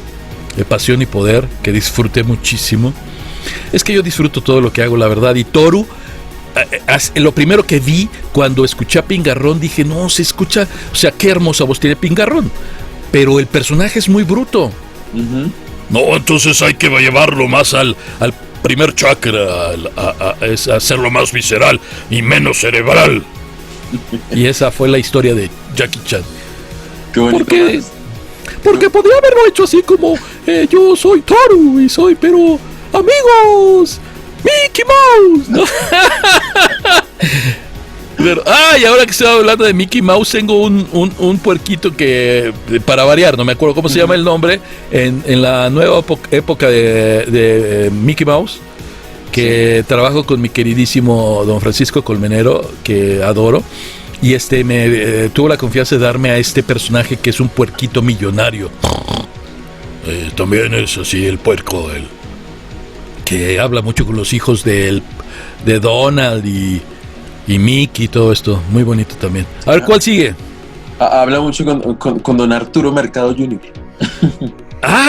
de Pasión y Poder, que disfruté muchísimo. Es que yo disfruto todo lo que hago, la verdad. Y Toru, lo primero que vi cuando escuché a Pingarrón, dije, no, se escucha, o sea, qué hermosa voz tiene Pingarrón. Pero el personaje es muy bruto. Uh-huh. No, entonces hay que llevarlo más al primer chakra, a hacerlo más visceral y menos cerebral. Y esa fue la historia de Jackie Chan. Qué bonito. Porque podría haberlo hecho así como yo soy Toru y soy, pero amigos, Mickey Mouse, ¿no? Pero, y ahora que estoy hablando de Mickey Mouse, tengo un puerquito que, para variar, no me acuerdo cómo se llama el nombre, en la nueva época de Mickey Mouse, que trabajo con mi queridísimo don Francisco Colmenero, que adoro, y tuvo la confianza de darme a este personaje que es un puerquito millonario. También es así el puerco, que habla mucho con los hijos de Donald y Mickey y todo esto, muy bonito también. A ver, ¿cuál sigue? Habla mucho con don Arturo Mercado Jr.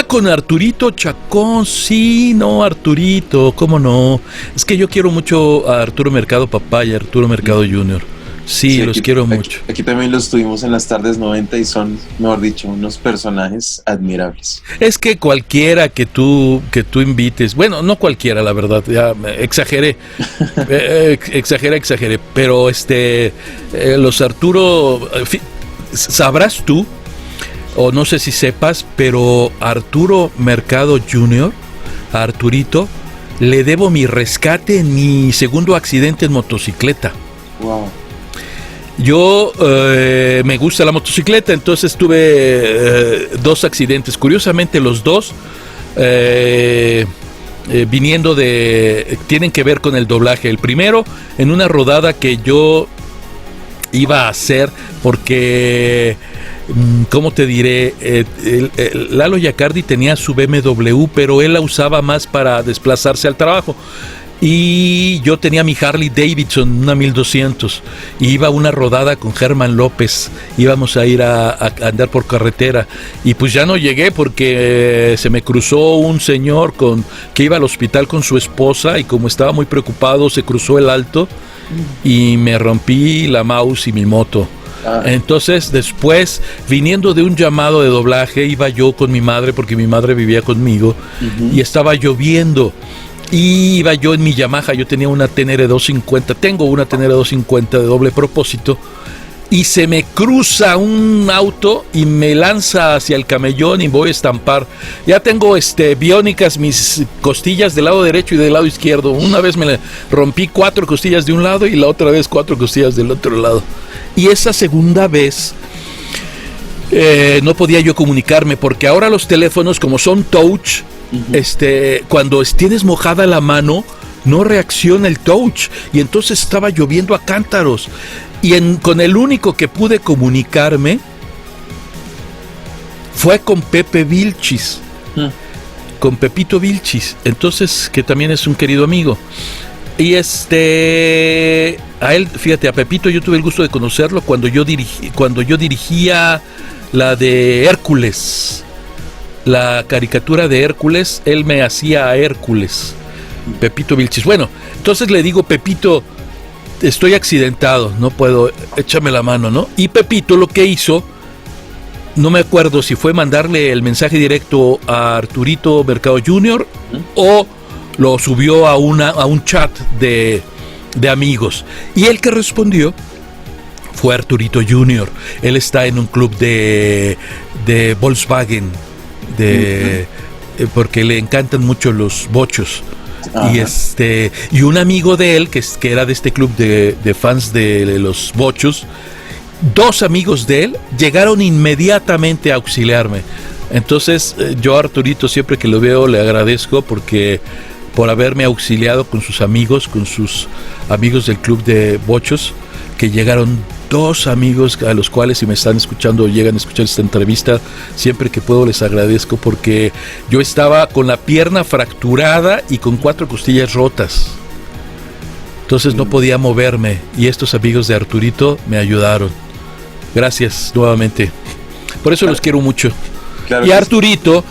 Con Arturito Chacón, sí, no, Arturito, cómo no. Es que yo quiero mucho a Arturo Mercado Papá y a Arturo Mercado Jr. Sí, los quiero mucho. Aquí también los tuvimos en las tardes 90 y son, mejor dicho, unos personajes admirables. Es que cualquiera que tú invites, bueno, no cualquiera, la verdad, ya exageré, exageré, pero los Arturo, sabrás tú, o no sé si sepas, pero Arturo Mercado Jr., a Arturito, le debo mi rescate en mi segundo accidente en motocicleta. Wow. Yo me gusta la motocicleta, entonces tuve 2 accidentes. Curiosamente los 2 viniendo tienen que ver con el doblaje. El primero en una rodada que yo iba a hacer porque, ¿cómo te diré? Lalo Yacardi tenía su BMW, pero él la usaba más para desplazarse al trabajo. Y yo tenía mi Harley Davidson, una 1200, y iba a una rodada con Germán López, íbamos a ir a andar por carretera, y pues ya no llegué porque se me cruzó un señor que iba al hospital con su esposa, y como estaba muy preocupado se cruzó el alto y me rompí la mouse y mi moto. Entonces después, viniendo de un llamado de doblaje, iba yo con mi madre, porque mi madre vivía conmigo, y estaba lloviendo. Y iba yo en mi Yamaha, yo tenía una Tenere 250, tengo una Tenere 250 de doble propósito, y se me cruza un auto y me lanza hacia el camellón y voy a estampar. Ya tengo biónicas mis costillas del lado derecho y del lado izquierdo. Una vez me rompí 4 costillas de un lado y la otra vez 4 costillas del otro lado. Y esa segunda vez no podía yo comunicarme, porque ahora los teléfonos, como son touch, cuando tienes mojada la mano no reacciona el touch, y entonces estaba lloviendo a cántaros, y con el único que pude comunicarme fue con Pepe Vilchis, con Pepito Vilchis, entonces, que también es un querido amigo. Y a él, fíjate, a Pepito yo tuve el gusto de conocerlo cuando yo dirigía la de Hércules. La caricatura de Hércules, él me hacía a Hércules, Pepito Vilchis. Bueno, entonces le digo, Pepito, estoy accidentado, no puedo, échame la mano, ¿no? Y Pepito lo que hizo, no me acuerdo si fue mandarle el mensaje directo a Arturito Mercado Jr. o lo subió a un chat de amigos. Y el que respondió fue Arturito Jr. Él está en un club de Volkswagen, porque le encantan mucho los bochos. Y un amigo de él que era de este club de fans de los bochos, 2 amigos de él llegaron inmediatamente a auxiliarme. Entonces yo a Arturito, siempre que lo veo, le agradezco por haberme auxiliado con sus amigos del club de bochos, que llegaron dos amigos a los cuales, si me están escuchando o llegan a escuchar esta entrevista, siempre que puedo les agradezco, porque yo estaba con la pierna fracturada y con 4 costillas rotas. Entonces no podía moverme, y estos amigos de Arturito me ayudaron. Gracias nuevamente. Por eso los quiero mucho. Claro. Y Arturito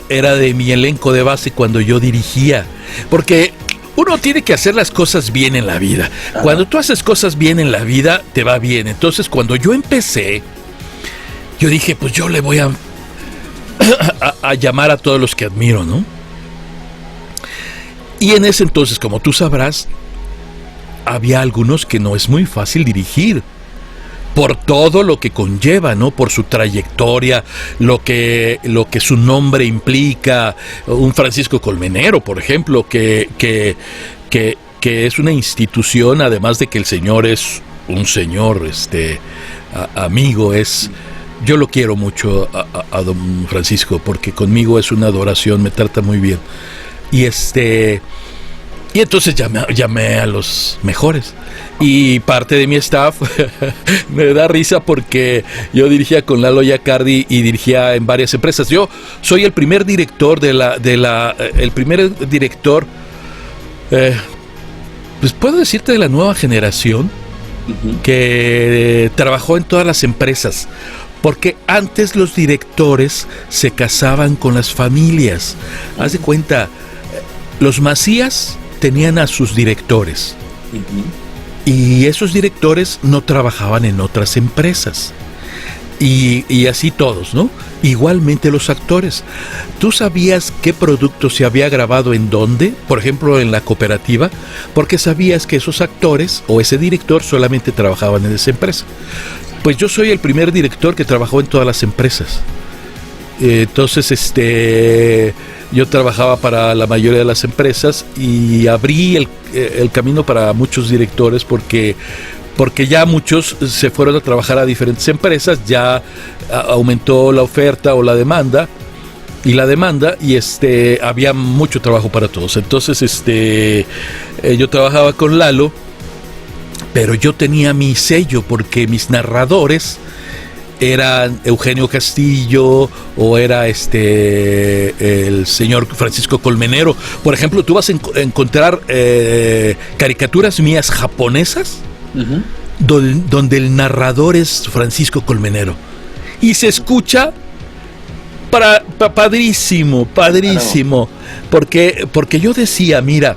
era de mi elenco de base cuando yo dirigía, porque uno tiene que hacer las cosas bien en la vida. Ajá. Cuando tú haces cosas bien en la vida, te va bien. Entonces, cuando yo empecé, yo dije, pues yo le voy a llamar a todos los que admiro, ¿no? Y en ese entonces, como tú sabrás, había algunos que no es muy fácil dirigir, por todo lo que conlleva, ¿no? Por su trayectoria, lo que su nombre implica. Un Francisco Colmenero, por ejemplo, que es una institución, además de que el señor es un señor amigo. Yo lo quiero mucho a don Francisco, porque conmigo es una adoración, me trata muy bien. Y entonces llamé a los mejores. Y parte de mi staff me da risa, porque yo dirigía con Lalo Yacardi y dirigía en varias empresas. Yo soy el primer director pues puedo decirte, de la nueva generación, que trabajó en todas las empresas. Porque antes los directores se casaban con las familias. Haz de cuenta, los Macías tenían a sus directores. Y esos directores no trabajaban en otras empresas. Y así todos, ¿no? Igualmente los actores. ¿Tú sabías qué producto se había grabado en dónde? Por ejemplo, en la cooperativa. Porque sabías que esos actores o ese director solamente trabajaban en esa empresa. Pues yo soy el primer director que trabajó en todas las empresas. Entonces, yo trabajaba para la mayoría de las empresas y abrí el camino para muchos directores, porque ya muchos se fueron a trabajar a diferentes empresas, ya aumentó la oferta o la demanda, y había mucho trabajo para todos. Entonces, yo trabajaba con Lalo, pero yo tenía mi sello, porque mis narradores eran Eugenio Castillo o era el señor Francisco Colmenero. Por ejemplo, tú vas a encontrar caricaturas mías japonesas, donde el narrador es Francisco Colmenero, y se escucha padrísimo, porque yo decía, mira,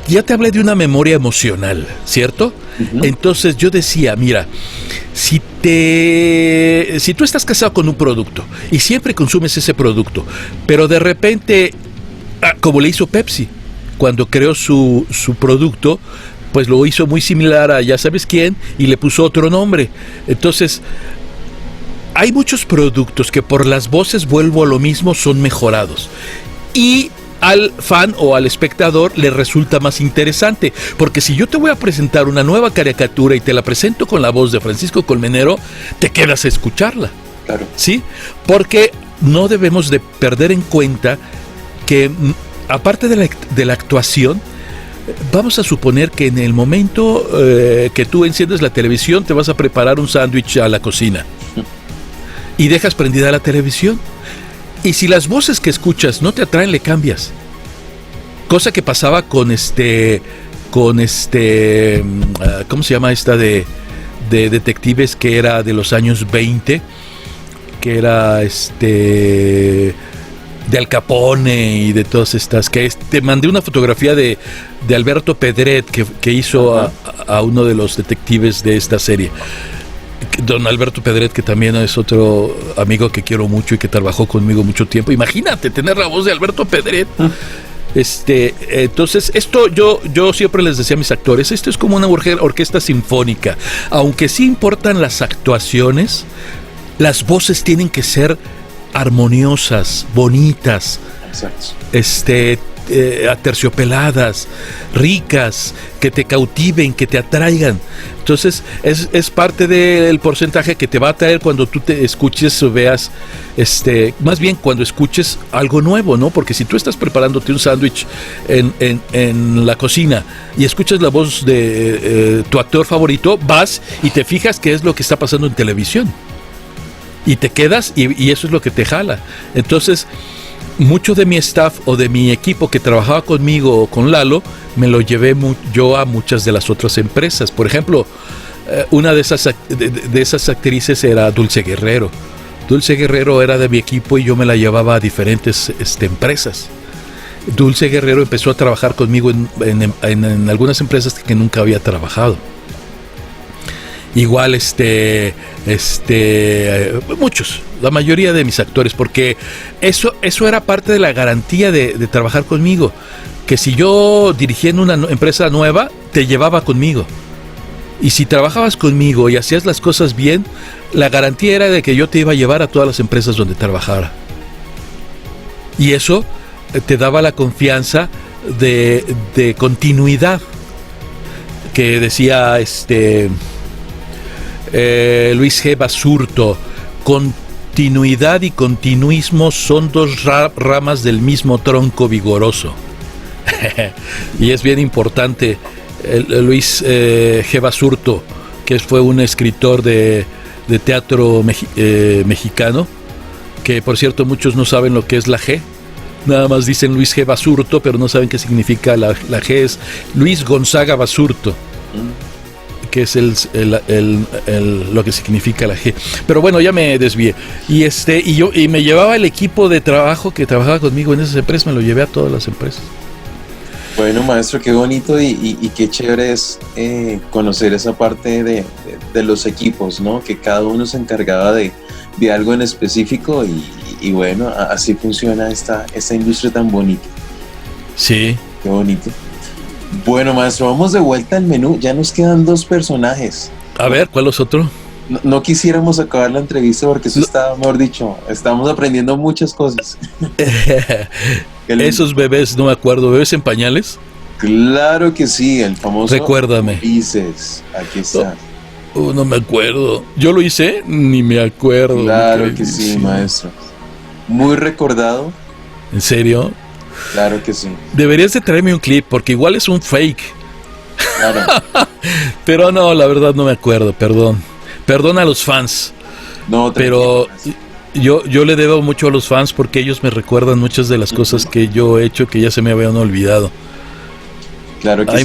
ya te hablé de una memoria emocional, ¿cierto? Entonces yo decía, mira, si tú estás casado con un producto y siempre consumes ese producto, pero de repente, como le hizo Pepsi, cuando creó su producto, pues lo hizo muy similar a ya sabes quién y le puso otro nombre. Entonces, hay muchos productos que por las voces, vuelvo a lo mismo, son mejorados. Y al fan o al espectador le resulta más interesante, porque si yo te voy a presentar una nueva caricatura y te la presento con la voz de Francisco Colmenero, te quedas a escucharla. Claro. ¿Sí? Porque no debemos de perder en cuenta que, aparte de la actuación, vamos a suponer que en el momento que tú enciendes la televisión, te vas a preparar un sándwich a la cocina y dejas prendida la televisión. Y si las voces que escuchas no te atraen, le cambias. Cosa que pasaba con ¿cómo se llama esta de detectives, que era de los años 20? Que era de Al Capone y de todas estas. Que te mandé una fotografía de Alberto Pedret, que hizo a uno de los detectives de esta serie. Don Alberto Pedret, que también es otro amigo que quiero mucho y que trabajó conmigo mucho tiempo. Imagínate tener la voz de Alberto Pedret. Entonces, esto yo siempre les decía a mis actores, esto es como una orquesta sinfónica. Aunque sí importan las actuaciones, las voces tienen que ser armoniosas, bonitas. Exacto. aterciopeladas, ricas, que te cautiven, que te atraigan. Entonces es parte del porcentaje que te va a atraer cuando tú te escuches o veas, más bien cuando escuches algo nuevo, ¿no? Porque si tú estás preparándote un sándwich en la cocina y escuchas la voz de tu actor favorito, vas y te fijas qué es lo que está pasando en televisión. Y te quedas y eso es lo que te jala. Entonces, mucho de mi staff o de mi equipo que trabajaba conmigo o con Lalo, me lo llevé yo a muchas de las otras empresas. Por ejemplo, una de esas actrices era Dulce Guerrero. Dulce Guerrero era de mi equipo y yo me la llevaba a diferentes empresas. Dulce Guerrero empezó a trabajar conmigo en algunas empresas que nunca había trabajado. Igual muchos, la mayoría de mis actores, porque eso era parte de la garantía de trabajar conmigo, que si yo dirigía en una empresa nueva, te llevaba conmigo, y si trabajabas conmigo y hacías las cosas bien, la garantía era de que yo te iba a llevar a todas las empresas donde trabajara, y eso te daba la confianza de continuidad, que decía Luis G. Basurto: continuidad y continuismo son dos ramas del mismo tronco vigoroso. Y es bien importante. Luis G. Basurto, que fue un escritor de teatro mexicano, que por cierto muchos no saben lo que es la G. Nada más dicen Luis G. Basurto, pero no saben qué significa la G. Es Luis Gonzaga Basurto, que es lo que significa la G. Pero bueno, ya me desvié. Y me llevaba el equipo de trabajo que trabajaba conmigo en esas empresas, me lo llevé a todas las empresas. Bueno, maestro, qué bonito y qué chévere es conocer esa parte de los equipos, ¿no? Que cada uno se encargaba de algo en específico y bueno, así funciona esta industria tan bonita. Sí. Qué bonito. Bueno, maestro, vamos de vuelta al menú. Ya nos quedan 2 personajes. A ver, ¿cuál es otro? No quisiéramos acabar la entrevista porque eso está, mejor dicho, estamos aprendiendo muchas cosas. Esos bebés, no me acuerdo, ¿bebés en pañales? Claro que sí, el famoso... Recuérdame. Ulises, aquí está. No me acuerdo. ¿Yo lo hice? Ni me acuerdo. Claro que sí, maestro. Muy recordado. ¿En serio? Claro que sí. Deberías de traerme un clip, porque igual es un fake. Claro. Pero no, la verdad no me acuerdo, perdón. Perdón a los fans. No, pero yo le debo mucho a los fans porque ellos me recuerdan muchas de las cosas que yo he hecho que ya se me habían olvidado. Claro que hay sí.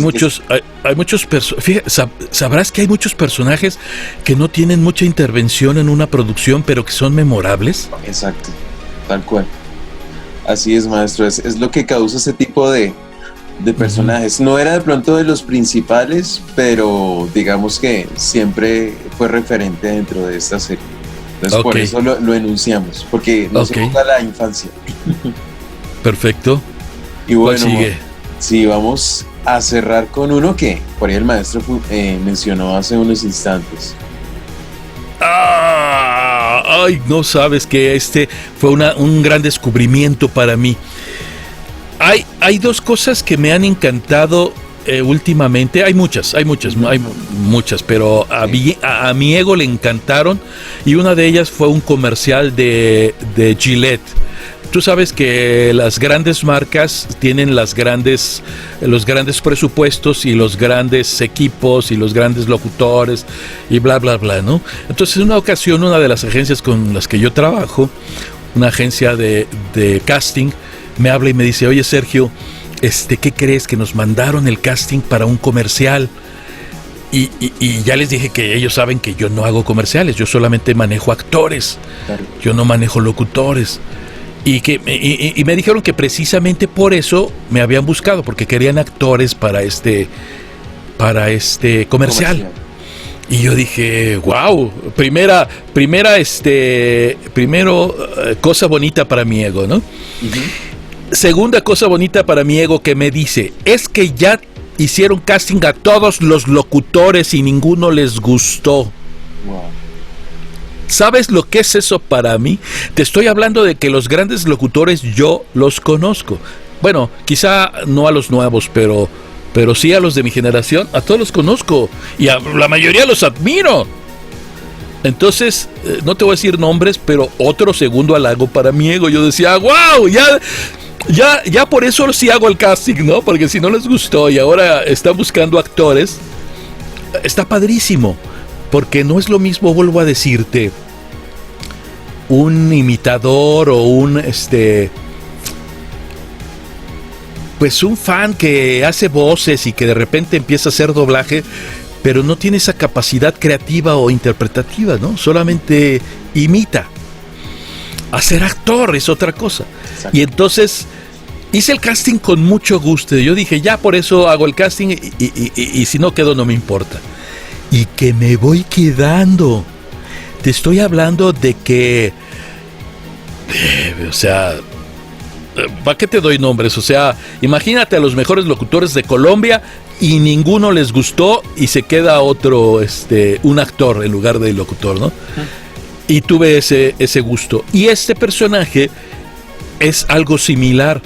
Hay muchos sabrás que hay muchos personajes que no tienen mucha intervención en una producción, pero que son memorables. Exacto, tal cual. Así es, maestro, es lo que causa ese tipo de personajes. No era de pronto de los principales, pero digamos que siempre fue referente dentro de esta serie. Entonces por eso lo enunciamos, porque nos toca a la infancia. Perfecto. Y bueno, ¿cuál sigue? Sí, vamos a cerrar con uno que por ahí el maestro mencionó hace unos instantes. Ay, no sabes que fue un gran descubrimiento para mí. Hay 2 cosas que me han encantado últimamente. Hay muchas, pero a mi ego le encantaron, y una de ellas fue un comercial de Gillette. Tú sabes que las grandes marcas tienen los grandes presupuestos y los grandes equipos y los grandes locutores y bla, bla, bla, ¿no? Entonces, en una ocasión, una de las agencias con las que yo trabajo, una agencia de casting, me habla y me dice: oye, Sergio, ¿qué crees? Que nos mandaron el casting para un comercial. Y ya les dije que ellos saben que yo no hago comerciales, yo solamente manejo actores, claro. Yo no manejo locutores. Y me dijeron que precisamente por eso me habían buscado, porque querían actores para este comercial. Y yo dije, wow, primero cosa bonita para mi ego, ¿no? Uh-huh. Segunda cosa bonita para mi ego que me dice, es que ya hicieron casting a todos los locutores y ninguno les gustó. Wow. ¿Sabes lo que es eso para mí? Te estoy hablando de que los grandes locutores yo los conozco. bueno, quizá no a los nuevos, pero sí a los de mi generación, a todos los conozco y a la mayoría los admiro. Entonces, no te voy a decir nombres, pero otro segundo halago para mi ego. Yo decía, wow, ya por eso sí hago el casting, ¿no? Porque si no les gustó y ahora están buscando actores, está padrísimo. Porque no es lo mismo, vuelvo a decirte, un imitador o pues un fan que hace voces y que de repente empieza a hacer doblaje, pero no tiene esa capacidad creativa o interpretativa, ¿no? Solamente imita. Hacer actor es otra cosa. Exacto. Y entonces hice el casting con mucho gusto. Yo dije, ya por eso hago el casting y si no quedo no me importa. Y que me voy quedando. Te estoy hablando de que... o sea... ¿para qué te doy nombres? O sea, imagínate a los mejores locutores de Colombia y ninguno les gustó y se queda otro, un actor en lugar del locutor, ¿no? Y tuve ese gusto. Y este personaje es algo similar,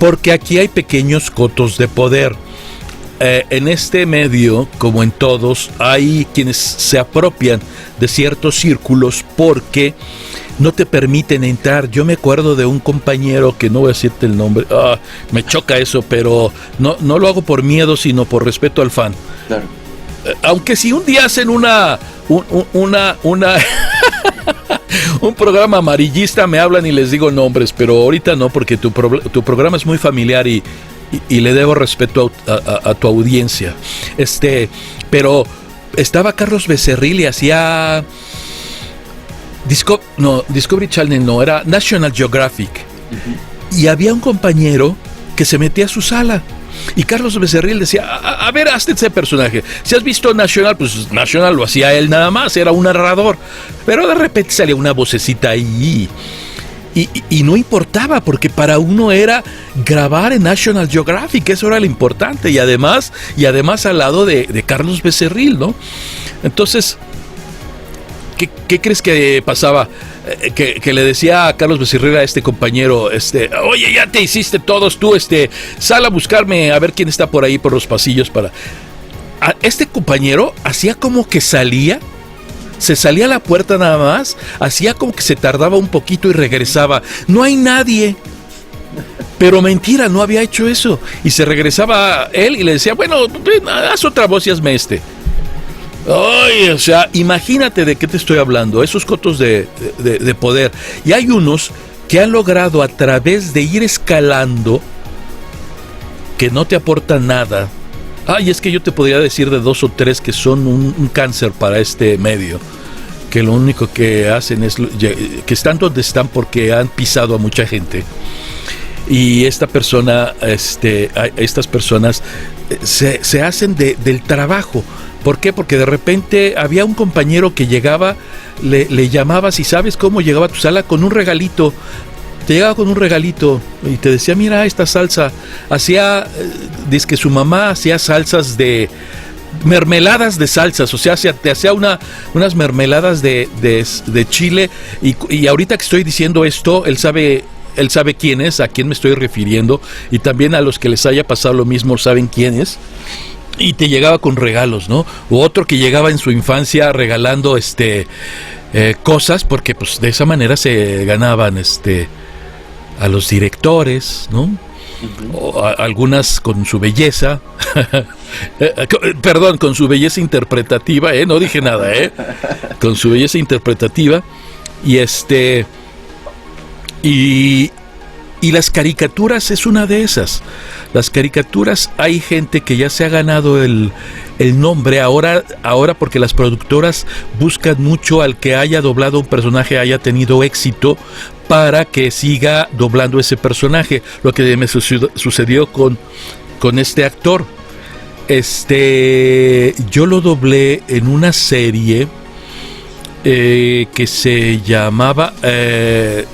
porque aquí hay pequeños cotos de poder. En este medio, como en todos, hay quienes se apropian de ciertos círculos porque no te permiten entrar. Yo me acuerdo de un compañero que no voy a decirte el nombre, me choca eso, pero no lo hago por miedo, sino por respeto al fan. Claro. Aunque si un día hacen una un programa amarillista, me hablan y les digo nombres, pero ahorita no, porque tu programa es muy familiar y le debo respeto a tu audiencia. Pero estaba Carlos Becerril y hacía Discovery Channel, no, era National Geographic. Uh-huh. Y había un compañero que se metía a su sala y Carlos Becerril decía, a ver, hazte ese personaje. Si has visto National, pues National lo hacía él nada más, era un narrador, pero de repente salía una vocecita ahí. Y no importaba, porque para uno era grabar en National Geographic, eso era lo importante, y además al lado de Carlos Becerril, ¿no? Entonces, ¿qué crees que pasaba? Que le decía a Carlos Becerril a este compañero, oye, ya te hiciste todos tú, sal a buscarme a ver quién está por ahí por los pasillos para... Este compañero hacía como que se salía a la puerta nada más, hacía como que se tardaba un poquito y regresaba. No hay nadie. Pero mentira, no había hecho eso. Y se regresaba él y le decía, bueno, haz otra voz y hazme Ay, o sea, imagínate de qué te estoy hablando, esos cotos de poder. Y hay unos que han logrado a través de ir escalando, que no te aportan nada. Y es que yo te podría decir de 2 o 3 que son un cáncer para este medio, que lo único que hacen es que están donde están porque han pisado a mucha gente. Y estas personas se hacen del trabajo. ¿Por qué? Porque de repente había un compañero que llegaba, le llamabas y ¿sabes cómo llegaba a tu sala? Con un regalito. Te llegaba con un regalito y te decía, mira esta salsa. Dice que su mamá hacía salsas de mermeladas de salsas, o sea, te hacía unas mermeladas de chile y ahorita que estoy diciendo esto, él sabe quién es, a quién me estoy refiriendo, y también a los que les haya pasado lo mismo saben quién es. Y te llegaba con regalos, ¿no? O otro que llegaba en su infancia regalando cosas, porque pues de esa manera se ganaban a los directores, ¿no? Uh-huh. O algunas con su belleza, perdón, con su belleza interpretativa, no dije nada, con su belleza interpretativa, y las caricaturas es una de esas. Las caricaturas, hay gente que ya se ha ganado el nombre ahora porque las productoras buscan mucho al que haya doblado un personaje, haya tenido éxito, para que siga doblando ese personaje. Lo que me sucedió con este actor. Yo lo doblé en una serie que se llamaba ¿de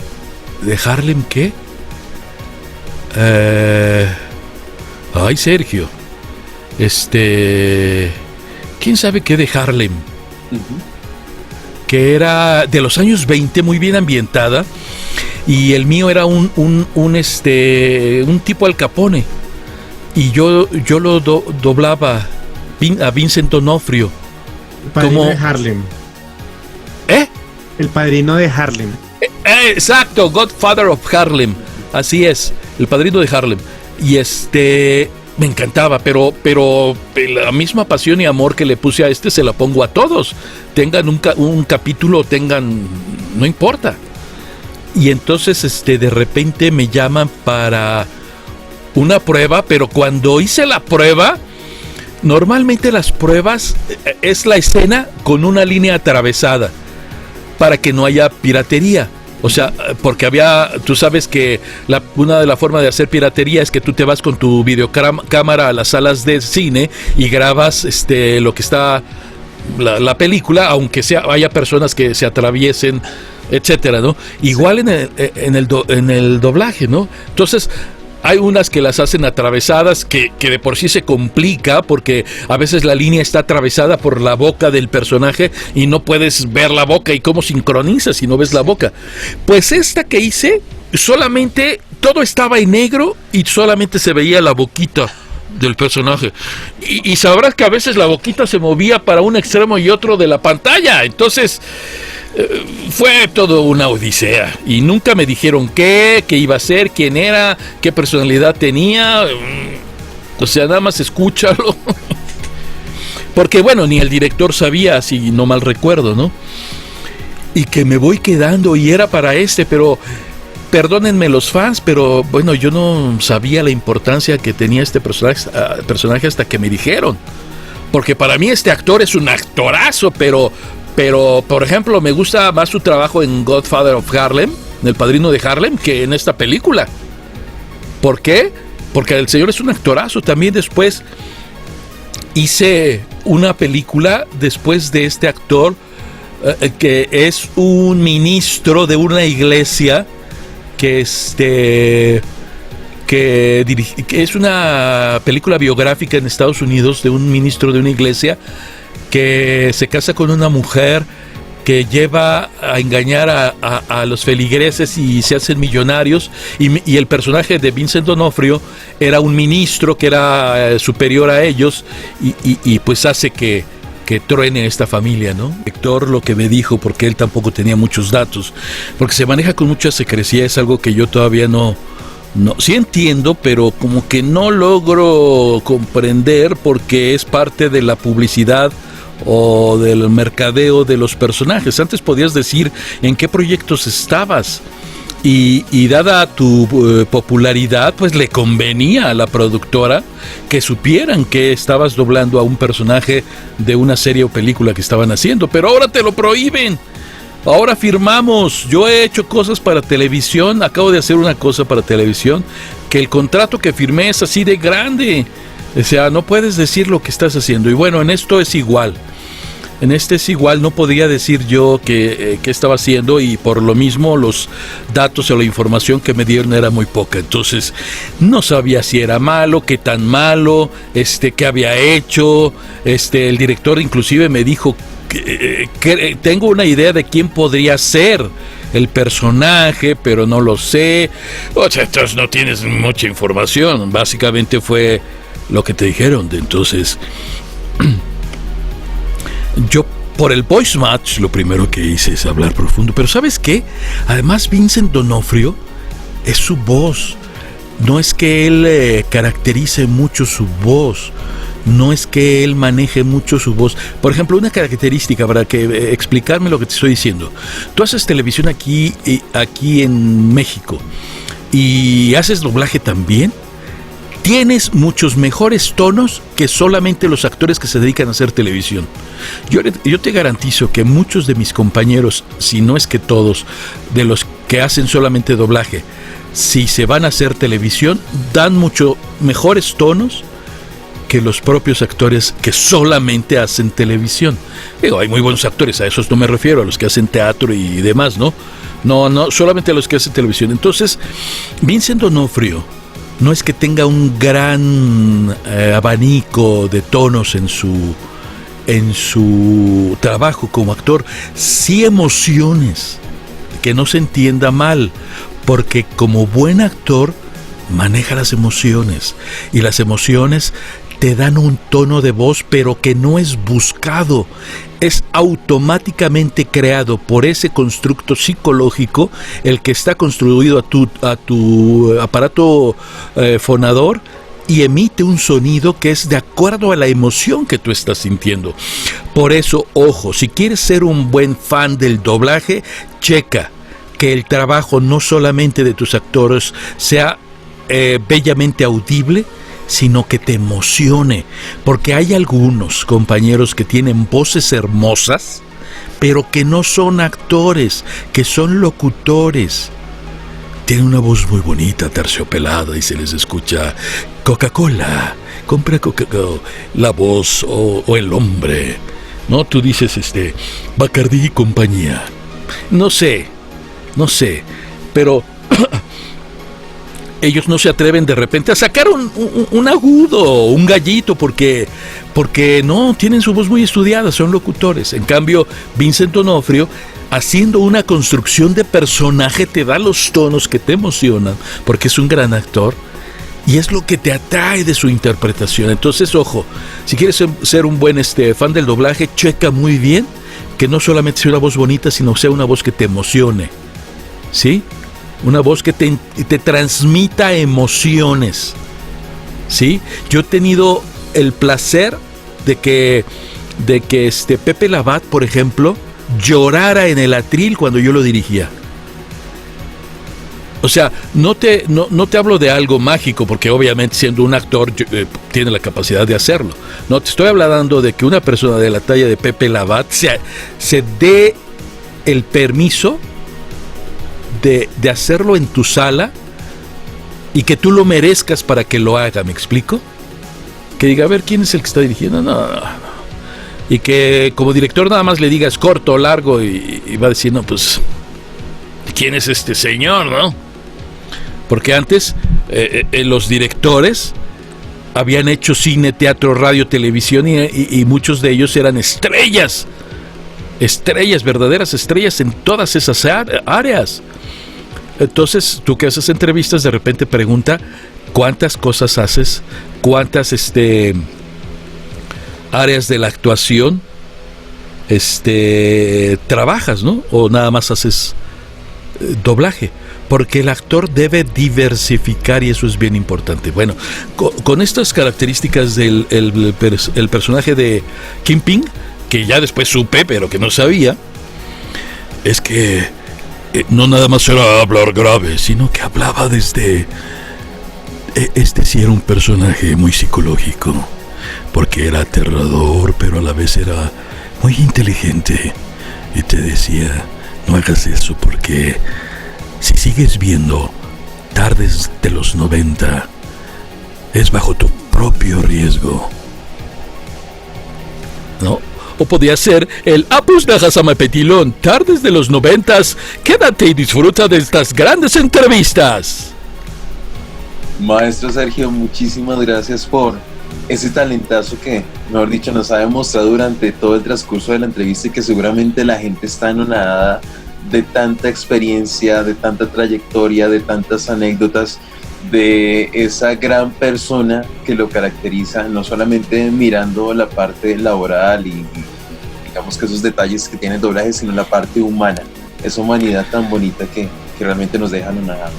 Harlem qué? Ay, Sergio, ¿quién sabe qué de Harlem? Uh-huh. Que era de los años 20, muy bien ambientada, y el mío era un tipo Al Capone, y yo lo doblaba a Vincent D'Onofrio. El padrino de Harlem. El padrino de Harlem. Exacto, Godfather of Harlem. Así es, el padrino de Harlem. Y me encantaba, pero la misma pasión y amor que le puse a se la pongo a todos. Tengan un capítulo, no importa. Y entonces de repente me llaman para una prueba, pero cuando hice la prueba, normalmente las pruebas es la escena con una línea atravesada para que no haya piratería. O sea, porque tú sabes que una de las formas de hacer piratería es que tú te vas con tu videocámara a las salas de cine y grabas lo que está la película, aunque haya personas que se atraviesen, etcétera, ¿no? Igual en el doblaje, ¿no? Entonces, hay unas que las hacen atravesadas, que de por sí se complica, porque a veces la línea está atravesada por la boca del personaje y no puedes ver la boca. ¿Y cómo sincronizas si no ves la boca? Pues esta que hice, solamente todo estaba en negro y solamente se veía la boquita del personaje. Y sabrás que a veces la boquita se movía para un extremo y otro de la pantalla. Entonces fue todo una odisea y nunca me dijeron qué iba a ser, quién era, qué personalidad tenía. O sea, nada más escúchalo. Porque bueno, ni el director sabía, si no mal recuerdo, ¿no? Y que me voy quedando y era para pero perdónenme los fans, pero bueno, yo no sabía la importancia que tenía este personaje hasta que me dijeron. Porque para mí este actor es un actorazo, pero por ejemplo, me gusta más su trabajo en Godfather of Harlem, en El Padrino de Harlem, que en esta película. ¿Por qué? Porque el señor es un actorazo. También después hice una película después de este actor, que es un ministro de una iglesia, que es una película biográfica en Estados Unidos de un ministro de una iglesia que se casa con una mujer que lleva a engañar a los feligreses y se hacen millonarios, y el personaje de Vincent D'Onofrio era un ministro que era superior a ellos y pues hace que truene esta familia, ¿no? Héctor lo que me dijo, porque él tampoco tenía muchos datos, porque se maneja con mucha secrecía, es algo que yo todavía no, sí entiendo, pero como que no logro comprender, porque es parte de la publicidad o del mercadeo de los personajes. Antes podías decir en qué proyectos estabas y dada tu popularidad, pues le convenía a la productora que supieran que estabas doblando a un personaje de una serie o película que estaban haciendo, pero ahora te lo prohíben. Ahora firmamos. Yo he hecho cosas para televisión, acabo de hacer una cosa para televisión, que el contrato que firmé es así de grande. O sea, no puedes decir lo que estás haciendo. Y bueno, en esto es igual. En este es igual, no podía decir yo qué estaba haciendo, y por lo mismo los datos o la información que me dieron era muy poca. Entonces no sabía si era malo, qué tan malo, qué había hecho. El director inclusive me dijo que tengo una idea de quién podría ser el personaje, pero no lo sé. O sea, entonces no tienes mucha información. Básicamente fue lo que te dijeron. Entonces yo, por el voice match, lo primero que hice es hablar profundo. Pero ¿sabes qué? Además, Vincent D'Onofrio es su voz. No es que él caracterice mucho su voz. No es que él maneje mucho su voz. Por ejemplo, una característica para explicarme lo que te estoy diciendo. Tú haces televisión aquí en México y haces doblaje también. Tienes muchos mejores tonos que solamente los actores que se dedican a hacer televisión. Yo te garantizo que muchos de mis compañeros, si no es que todos, de los que hacen solamente doblaje, si se van a hacer televisión, dan mucho mejores tonos que los propios actores que solamente hacen televisión. Digo, hay muy buenos actores, a esos no me refiero, a los que hacen teatro y demás, ¿no? No, solamente a los que hacen televisión. Entonces, Vincent D'Onofrio no es que tenga un gran abanico de tonos en su trabajo como actor, sí emociones, que no se entienda mal, porque como buen actor maneja las emociones, y las emociones te dan un tono de voz, pero que no es buscado, es automáticamente creado por ese constructo psicológico, el que está construido a tu aparato fonador, y emite un sonido que es de acuerdo a la emoción que tú estás sintiendo. Por eso, ojo, si quieres ser un buen fan del doblaje, checa que el trabajo no solamente de tus actores sea bellamente audible, sino que te emocione, porque hay algunos compañeros que tienen voces hermosas, pero que no son actores, que son locutores. Tienen una voz muy bonita, terciopelada, y se les escucha: Coca-Cola, compra Coca-Cola, la voz o el hombre, ¿no? Tú dices, Bacardí y compañía. No sé, pero ellos no se atreven de repente a sacar un agudo, un gallito, porque no, tienen su voz muy estudiada, son locutores. En cambio, Vincent D'Onofrio, haciendo una construcción de personaje, te da los tonos que te emocionan, porque es un gran actor, y es lo que te atrae de su interpretación. Entonces, ojo, si quieres ser un buen fan del doblaje, checa muy bien que no solamente sea una voz bonita, sino sea una voz que te emocione, ¿sí? Una voz que te transmita emociones, ¿sí? Yo he tenido el placer de que Pepe Labat, por ejemplo, llorara en el atril cuando yo lo dirigía. O sea, no te hablo de algo mágico, porque obviamente siendo un actor tiene la capacidad de hacerlo. No, te estoy hablando de que una persona de la talla de Pepe Labat se dé el permiso de hacerlo en tu sala, y que tú lo merezcas para que lo haga. ¿Me explico? Que diga, a ver, ¿quién es el que está dirigiendo? No. Y que como director nada más le digas corto o largo, y va a decir, no, pues, ¿quién es este señor, no? Porque antes los directores habían hecho cine, teatro, radio, televisión, y muchos de ellos eran estrellas, verdaderas estrellas en todas esas áreas. Entonces, tú que haces entrevistas, de repente pregunta cuántas cosas haces, cuántas áreas de la actuación trabajas, ¿no? O nada más haces doblaje, porque el actor debe diversificar, y eso es bien importante. Bueno, con estas características del el personaje de Kingpin, que ya después supe, pero que no sabía, es que no nada más era hablar grave, sino que hablaba desde... sí era un personaje muy psicológico, porque era aterrador, pero a la vez era muy inteligente, y te decía, no hagas eso, porque si sigues viendo Tardes de los 90, es bajo tu propio riesgo, ¿no? O podía ser el Apus de Hasama Petilón, Tardes de los 90, quédate y disfruta de estas grandes entrevistas. Maestro Sergio, muchísimas gracias por ese talentazo que, mejor dicho, nos ha demostrado durante todo el transcurso de la entrevista, y que seguramente la gente está anonadada de tanta experiencia, de tanta trayectoria, de tantas anécdotas, de esa gran persona que lo caracteriza, no solamente mirando la parte laboral y digamos que esos detalles que tiene el doblaje, sino la parte humana, esa humanidad tan bonita que realmente nos deja anonadados.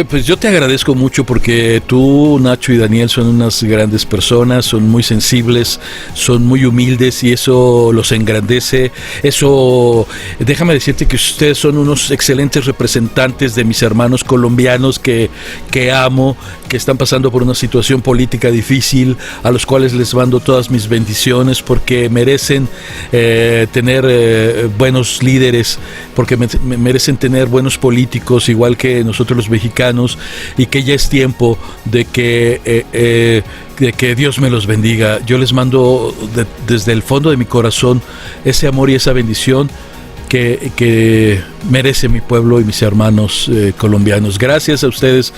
Pues yo te agradezco mucho, porque tú, Nacho y Daniel son unas grandes personas, son muy sensibles, son muy humildes, y eso los engrandece. Eso, déjame decirte que ustedes son unos excelentes representantes de mis hermanos colombianos que amo, que están pasando por una situación política difícil, a los cuales les mando todas mis bendiciones, porque merecen tener buenos líderes, porque merecen tener buenos políticos, igual que nosotros los mexicanos, y que ya es tiempo de que Dios me los bendiga. Yo les mando desde el fondo de mi corazón ese amor y esa bendición que merece mi pueblo y mis hermanos colombianos. Gracias a ustedes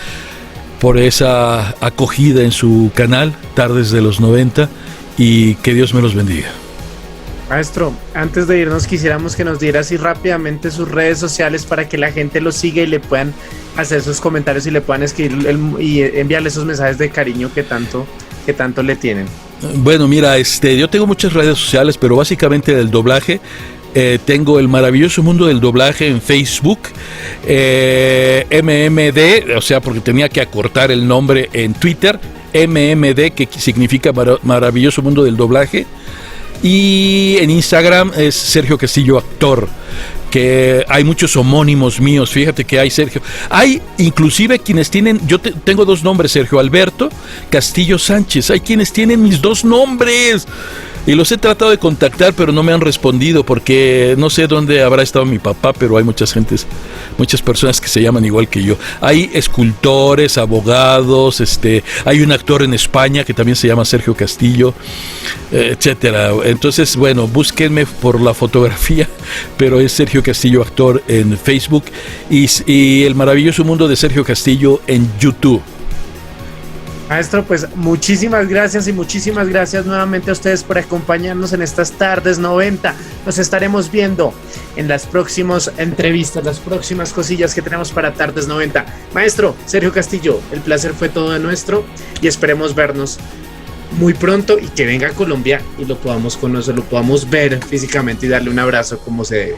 por esa acogida en su canal, Tardes de los 90, y que Dios me los bendiga. Maestro, antes de irnos quisiéramos que nos diera así rápidamente sus redes sociales para que la gente lo siga y le puedan hacer sus comentarios y le puedan escribir y enviarle esos mensajes de cariño que tanto le tienen. Bueno, mira, yo tengo muchas redes sociales, pero básicamente del doblaje. Tengo el maravilloso mundo del doblaje en Facebook, MMD, o sea, porque tenía que acortar el nombre en Twitter, MMD, que significa maravilloso mundo del doblaje, y en Instagram es Sergio Castillo Actor, que hay muchos homónimos míos, fíjate que hay Sergio, hay inclusive quienes tienen, tengo dos nombres, Sergio Alberto Castillo Sánchez, hay quienes tienen mis dos nombres, y los he tratado de contactar, pero no me han respondido, porque no sé dónde habrá estado mi papá, pero hay muchas personas que se llaman igual que yo. Hay escultores, abogados, hay un actor en España que también se llama Sergio Castillo, etcétera. Entonces, bueno, búsquenme por la fotografía, pero es Sergio Castillo Actor en Facebook y el maravilloso mundo de Sergio Castillo en YouTube. Maestro, pues muchísimas gracias y muchísimas gracias nuevamente a ustedes por acompañarnos en estas tardes 90. Nos estaremos viendo en las próximas entrevistas, las próximas cosillas que tenemos para tardes 90. Maestro Sergio Castillo, el placer fue todo nuestro y esperemos vernos muy pronto y que venga a Colombia y lo podamos conocer, lo podamos ver físicamente y darle un abrazo como se debe.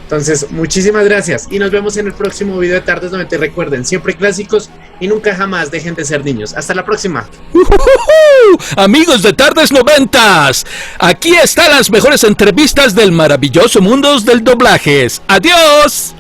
Entonces, muchísimas gracias y nos vemos en el próximo video de Tardes 90. Y recuerden, siempre clásicos y nunca jamás dejen de ser niños. Hasta la próxima. Amigos de Tardes 90, aquí están las mejores entrevistas del maravilloso mundo del doblajes. ¡Adiós!